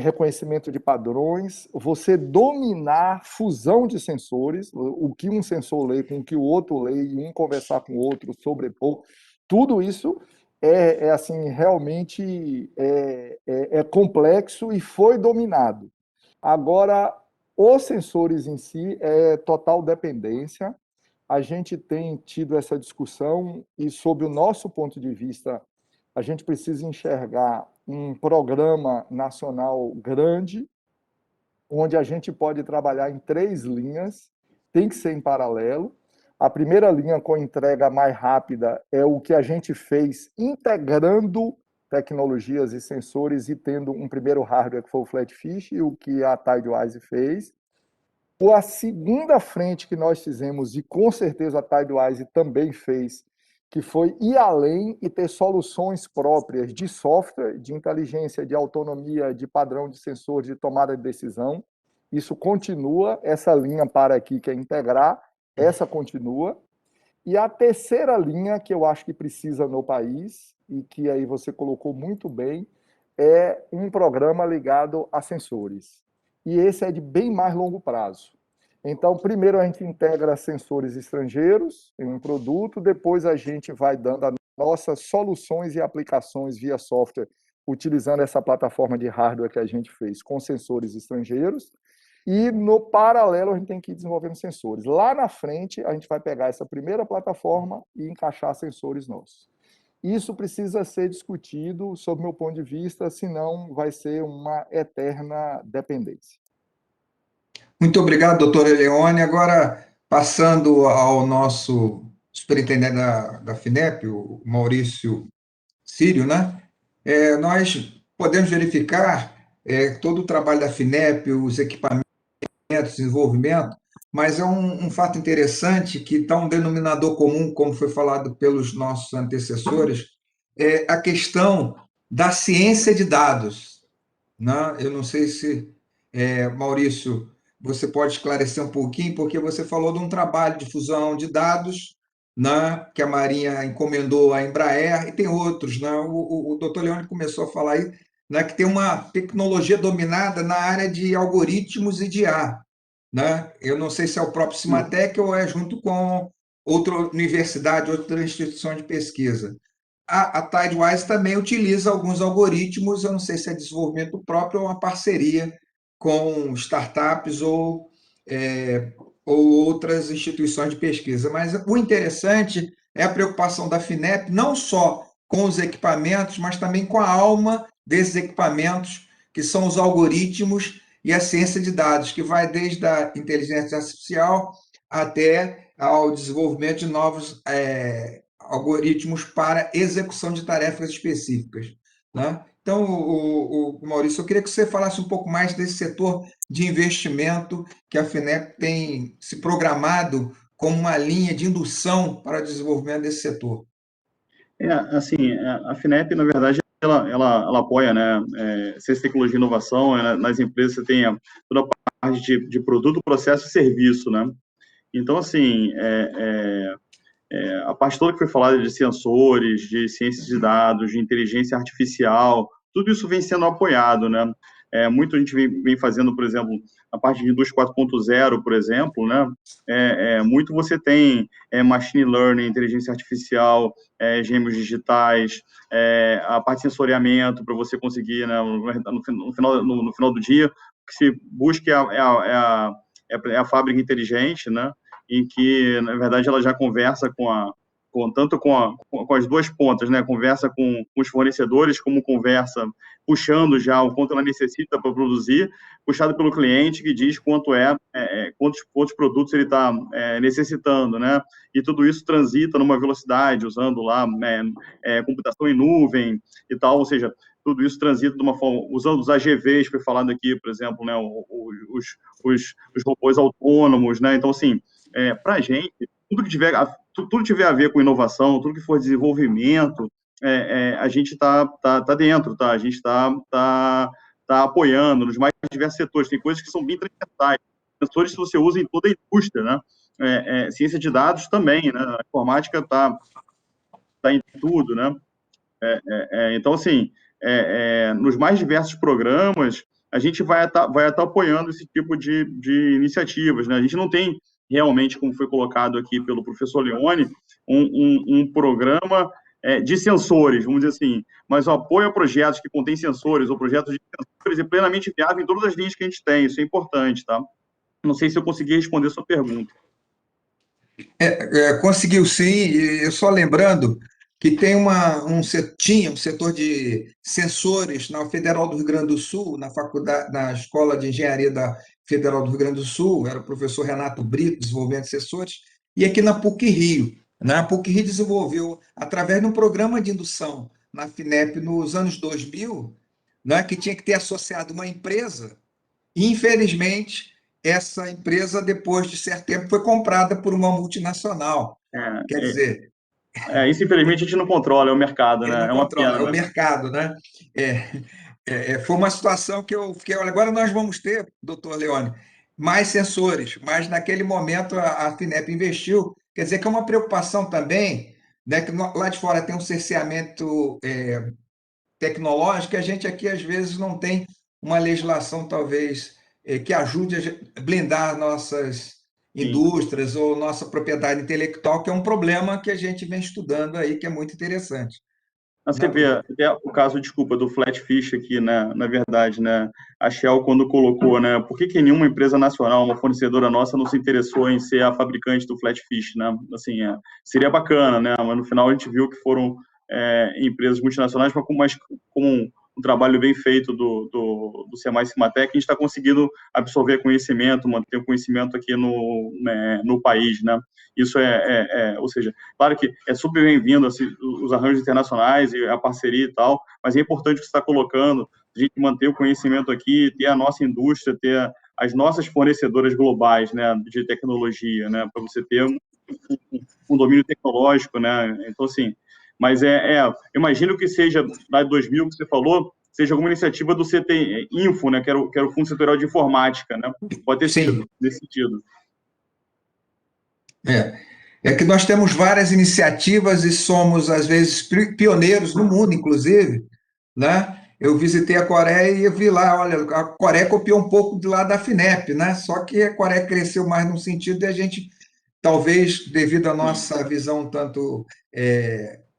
reconhecimento de padrões, você dominar fusão de sensores, o que um sensor lê com o que o outro lê, e um conversar com o outro, sobrepor, tudo isso assim, realmente complexo e foi dominado. Agora, os sensores em si é total dependência. A gente tem tido essa discussão e, sob o nosso ponto de vista, a gente precisa enxergar um programa nacional grande, onde a gente pode trabalhar em 3 linhas, tem que ser em paralelo. A primeira linha, com entrega mais rápida, é o que a gente fez integrando tecnologias e sensores e tendo um primeiro hardware que foi o Flatfish, e o que a Tidewise fez. A segunda frente que nós fizemos, e com certeza a Tidewise também fez, que foi ir além e ter soluções próprias de software, de inteligência, de autonomia, de padrão de sensor, de tomada de decisão. Isso continua, essa linha para aqui, que é integrar, essa continua. E a terceira linha, que eu acho que precisa no país, e que aí você colocou muito bem, é um programa ligado a sensores. E esse é de bem mais longo prazo. Então, primeiro a gente integra sensores estrangeiros em um produto, depois a gente vai dando as nossas soluções e aplicações via software, utilizando essa plataforma de hardware que a gente fez com sensores estrangeiros, e no paralelo a gente tem que ir desenvolvendo sensores. Lá na frente, a gente vai pegar essa primeira plataforma e encaixar sensores nossos. Isso precisa ser discutido, sob meu ponto de vista, senão vai ser uma eterna dependência. Muito obrigado, doutor Eleone. Agora, passando ao nosso superintendente da FINEP, o Maurício Sírio, né? Nós podemos verificar todo o trabalho da FINEP, os equipamentos, desenvolvimento, mas é um fato interessante que está um denominador comum, como foi falado pelos nossos antecessores, é a questão da ciência de dados, né? Eu não sei se, Maurício, você pode esclarecer um pouquinho, porque você falou de um trabalho de fusão de dados, né, que a Marinha encomendou à Embraer, e tem outros, né? O doutor Leone começou a falar aí, né, que tem uma tecnologia dominada na área de algoritmos e de IA, né? Eu não sei se é o próprio Cimatec ou é junto com outra universidade, outra instituição de pesquisa. A Tidewise também utiliza alguns algoritmos, eu não sei se é desenvolvimento próprio ou uma parceria com startups ou outras instituições de pesquisa. Mas o interessante é a preocupação da FINEP, não só com os equipamentos, mas também com a alma desses equipamentos, que são os algoritmos e a ciência de dados, que vai desde a inteligência artificial até ao desenvolvimento de novos algoritmos para execução de tarefas específicas, né? Então, Maurício, eu queria que você falasse um pouco mais desse setor de investimento que a FINEP tem se programado como uma linha de indução para o desenvolvimento desse setor. Assim, a FINEP, na verdade, ela apoia, né, ciência, tecnologia e inovação, nas empresas você tem toda a parte de produto, processo e serviço, né? Então, assim, a parte toda que foi falada de sensores, de ciência de dados, de inteligência artificial, tudo isso vem sendo apoiado, né? Muito a gente vem fazendo, por exemplo, a parte de indústria 4.0, por exemplo, né? Muito você tem machine learning, inteligência artificial, gêmeos digitais, a parte de sensoriamento para você conseguir, né, no final do dia, que se busque a fábrica inteligente, né? Em que, na verdade, ela já conversa com tanto com as duas pontas, né? Conversa com os fornecedores, como conversa puxando já o quanto ela necessita para produzir, puxado pelo cliente que diz quantos produtos ele está necessitando, né? E tudo isso transita numa velocidade, usando lá computação em nuvem e tal, ou seja, tudo isso transita de uma forma, usando os AGVs, foi falado aqui, por exemplo, né? Os robôs autônomos, né? Então, assim, para a gente, tudo que tiver a ver com inovação, tudo que for desenvolvimento, a gente está dentro, tá? A gente está apoiando nos mais diversos setores. Tem coisas que são bem transversais. Sensores que você usa em toda a indústria, né? Ciência de dados também, né? A informática está em tudo, né? Então, assim, nos mais diversos programas, a gente vai estar apoiando esse tipo de iniciativas, né? A gente não tem realmente, como foi colocado aqui pelo professor Leone, um programa de sensores, vamos dizer assim, mas o apoio a projetos que contêm sensores ou projetos de sensores é plenamente viável em todas as linhas que a gente tem, isso é importante, tá? Não sei se eu consegui responder a sua pergunta. Conseguiu sim, e eu só lembrando que tem tinha um setor de sensores na Federal do Rio Grande do Sul, na Escola de Engenharia da Federal do Rio Grande do Sul, era o professor Renato Brito desenvolvendo sensores, e aqui na PUC-Rio, né? A PUC-Rio desenvolveu, através de um programa de indução na FINEP nos anos 2000, né, que tinha que ter associado uma empresa, e infelizmente essa empresa, depois de certo tempo, foi comprada por uma multinacional. Quer dizer, Isso, infelizmente, a gente não controla, é o mercado, ele né? não É uma controla, pena, é o né? mercado, né? Foi uma situação que eu fiquei, olha, agora nós vamos ter, doutor Leone, mais sensores, mas naquele momento a FINEP investiu, quer dizer que é uma preocupação também, né, que lá de fora tem um cerceamento tecnológico, e a gente aqui às vezes não tem uma legislação talvez que ajude a blindar nossas Sim. indústrias ou nossa propriedade intelectual, que é um problema que a gente vem estudando aí, que é muito interessante. Você vê até o caso, desculpa, do Flatfish aqui, né? Na verdade, né? A Shell, quando colocou, né? Por que nenhuma empresa nacional, uma fornecedora nossa, não se interessou em ser a fabricante do Flatfish, né? Assim, seria bacana, né? Mas no final a gente viu que foram empresas multinacionais, mas com um trabalho bem feito do SEMAI Cimatec, a gente está conseguindo absorver conhecimento, manter o conhecimento aqui no país, né? Isso ou seja, claro que é super bem-vindo assim, os arranjos internacionais e a parceria e tal, mas é importante o que você está colocando, a gente manter o conhecimento aqui, ter a nossa indústria, ter as nossas fornecedoras globais, né, de tecnologia, né, para você ter um domínio tecnológico, né, então assim, mas imagino que seja, lá de 2000 que você falou, seja alguma iniciativa do CT Info, né, que era o Fundo Setorial de Informática, né, pode ter sido, nesse sentido. É que nós temos várias iniciativas e somos, às vezes, pioneiros no mundo, inclusive, né? Eu visitei a Coreia e eu vi lá, olha, a Coreia copiou um pouco de lá da FINEP, né? Só que a Coreia cresceu mais no sentido de a gente, talvez, devido à nossa visão tanto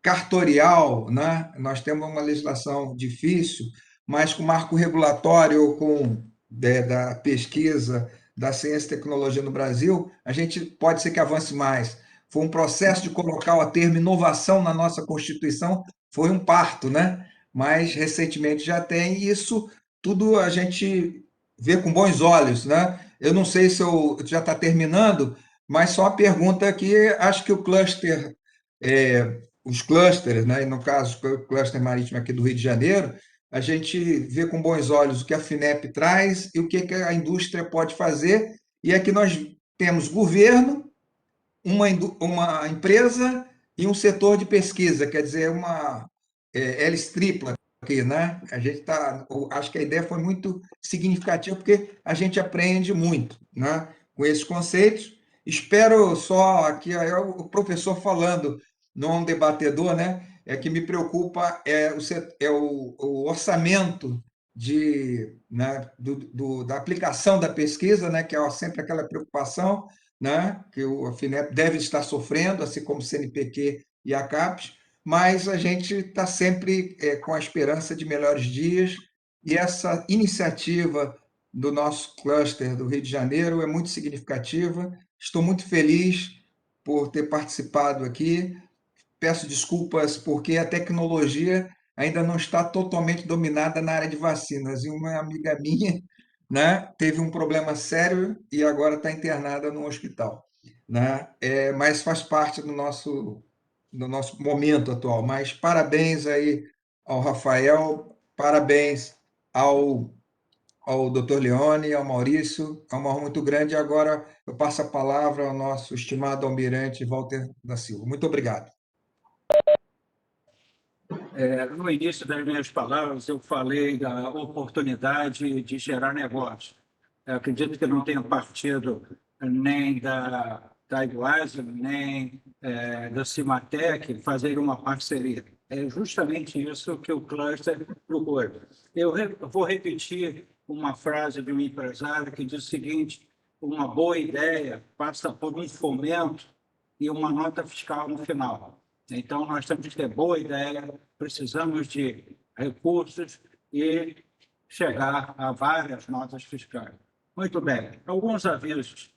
cartorial, né? Nós temos uma legislação difícil, mas com marco regulatório, da pesquisa, da ciência e tecnologia no Brasil, a gente pode ser que avance mais. Foi um processo de colocar o termo inovação na nossa Constituição, foi um parto, né? Mas recentemente já tem, e isso tudo a gente vê com bons olhos, né? Eu não sei se já está terminando, mas só uma pergunta que acho que os clusters, né? E no caso, o cluster marítimo aqui do Rio de Janeiro, a gente vê com bons olhos o que a FINEP traz e o que a indústria pode fazer, e aqui nós temos governo, uma empresa e um setor de pesquisa, quer dizer, uma hélice tripla aqui, né? Acho que a ideia foi muito significativa, porque a gente aprende muito, né, com esses conceitos. Espero só aqui, o professor falando, não é um debatedor, né? É que me preocupa o orçamento da aplicação da pesquisa, né, que é sempre aquela preocupação, né, que a FINEP deve estar sofrendo, assim como o CNPq e a CAPES, mas a gente está sempre com a esperança de melhores dias, e essa iniciativa do nosso cluster do Rio de Janeiro é muito significativa. Estou muito feliz por ter participado aqui, peço desculpas porque a tecnologia ainda não está totalmente dominada na área de vacinas. E uma amiga minha, né, teve um problema sério e agora está internada no hospital, né? Mas faz parte do nosso momento atual. Mas parabéns aí ao Rafael, parabéns ao Dr. Leone, ao Maurício, é uma honra muito grande. E agora eu passo a palavra ao nosso estimado almirante Walter da Silva. Muito obrigado. No início das minhas palavras, eu falei da oportunidade de gerar negócio. Eu acredito que não tenha partido nem da Tidewise, nem da Cimatec fazer uma parceria. É justamente isso que o cluster procura. Eu vou repetir uma frase de um empresário que diz o seguinte: uma boa ideia passa por um fomento e uma nota fiscal no final. Então, nós temos que ter boa ideia, precisamos de recursos e chegar a várias notas fiscais. Muito bem, alguns avisos.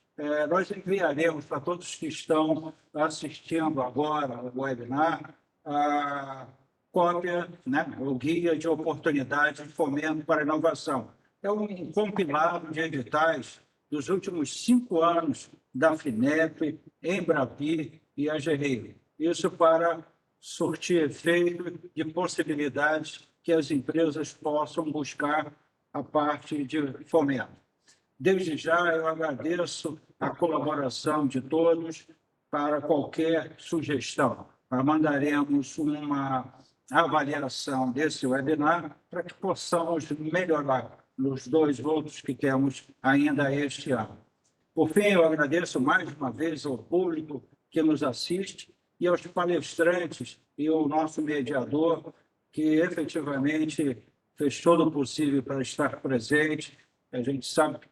Nós enviaremos para todos que estão assistindo agora ao webinar a cópia, né, o Guia de Oportunidade de Fomento para a Inovação. É um compilado de editais dos últimos 5 anos da FINEP, Embrapi e AGRI. Isso para surtir efeito de possibilidades que as empresas possam buscar a parte de fomento. Desde já, eu agradeço a colaboração de todos para qualquer sugestão. Nós mandaremos uma avaliação desse webinar para que possamos melhorar nos 2 outros que temos ainda este ano. Por fim, eu agradeço mais uma vez ao público que nos assiste e aos palestrantes e ao nosso mediador, que efetivamente fez todo o possível para estar presente. A gente sabe que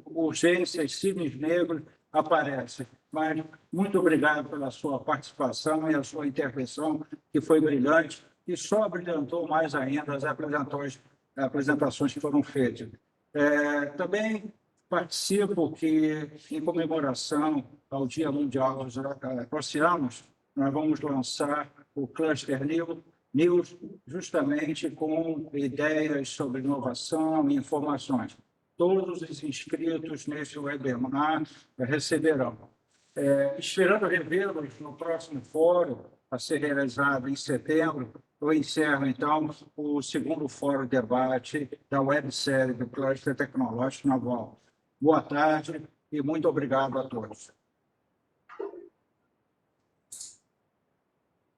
urgências, cisnes negros aparecem. Mas muito obrigado pela sua participação e a sua intervenção, que foi brilhante e só brilhantou mais ainda as apresentações que foram feitas. Também participo que, em comemoração ao Dia Mundial dos Oceanos, nós vamos lançar o Cluster News, justamente com ideias sobre inovação e informações. Todos os inscritos neste webinar receberão. Esperando revê-los no próximo fórum, a ser realizado em setembro, eu encerro, então, o 2º Fórum Debate da websérie do Cluster Tecnológico Naval. Boa tarde e muito obrigado a todos.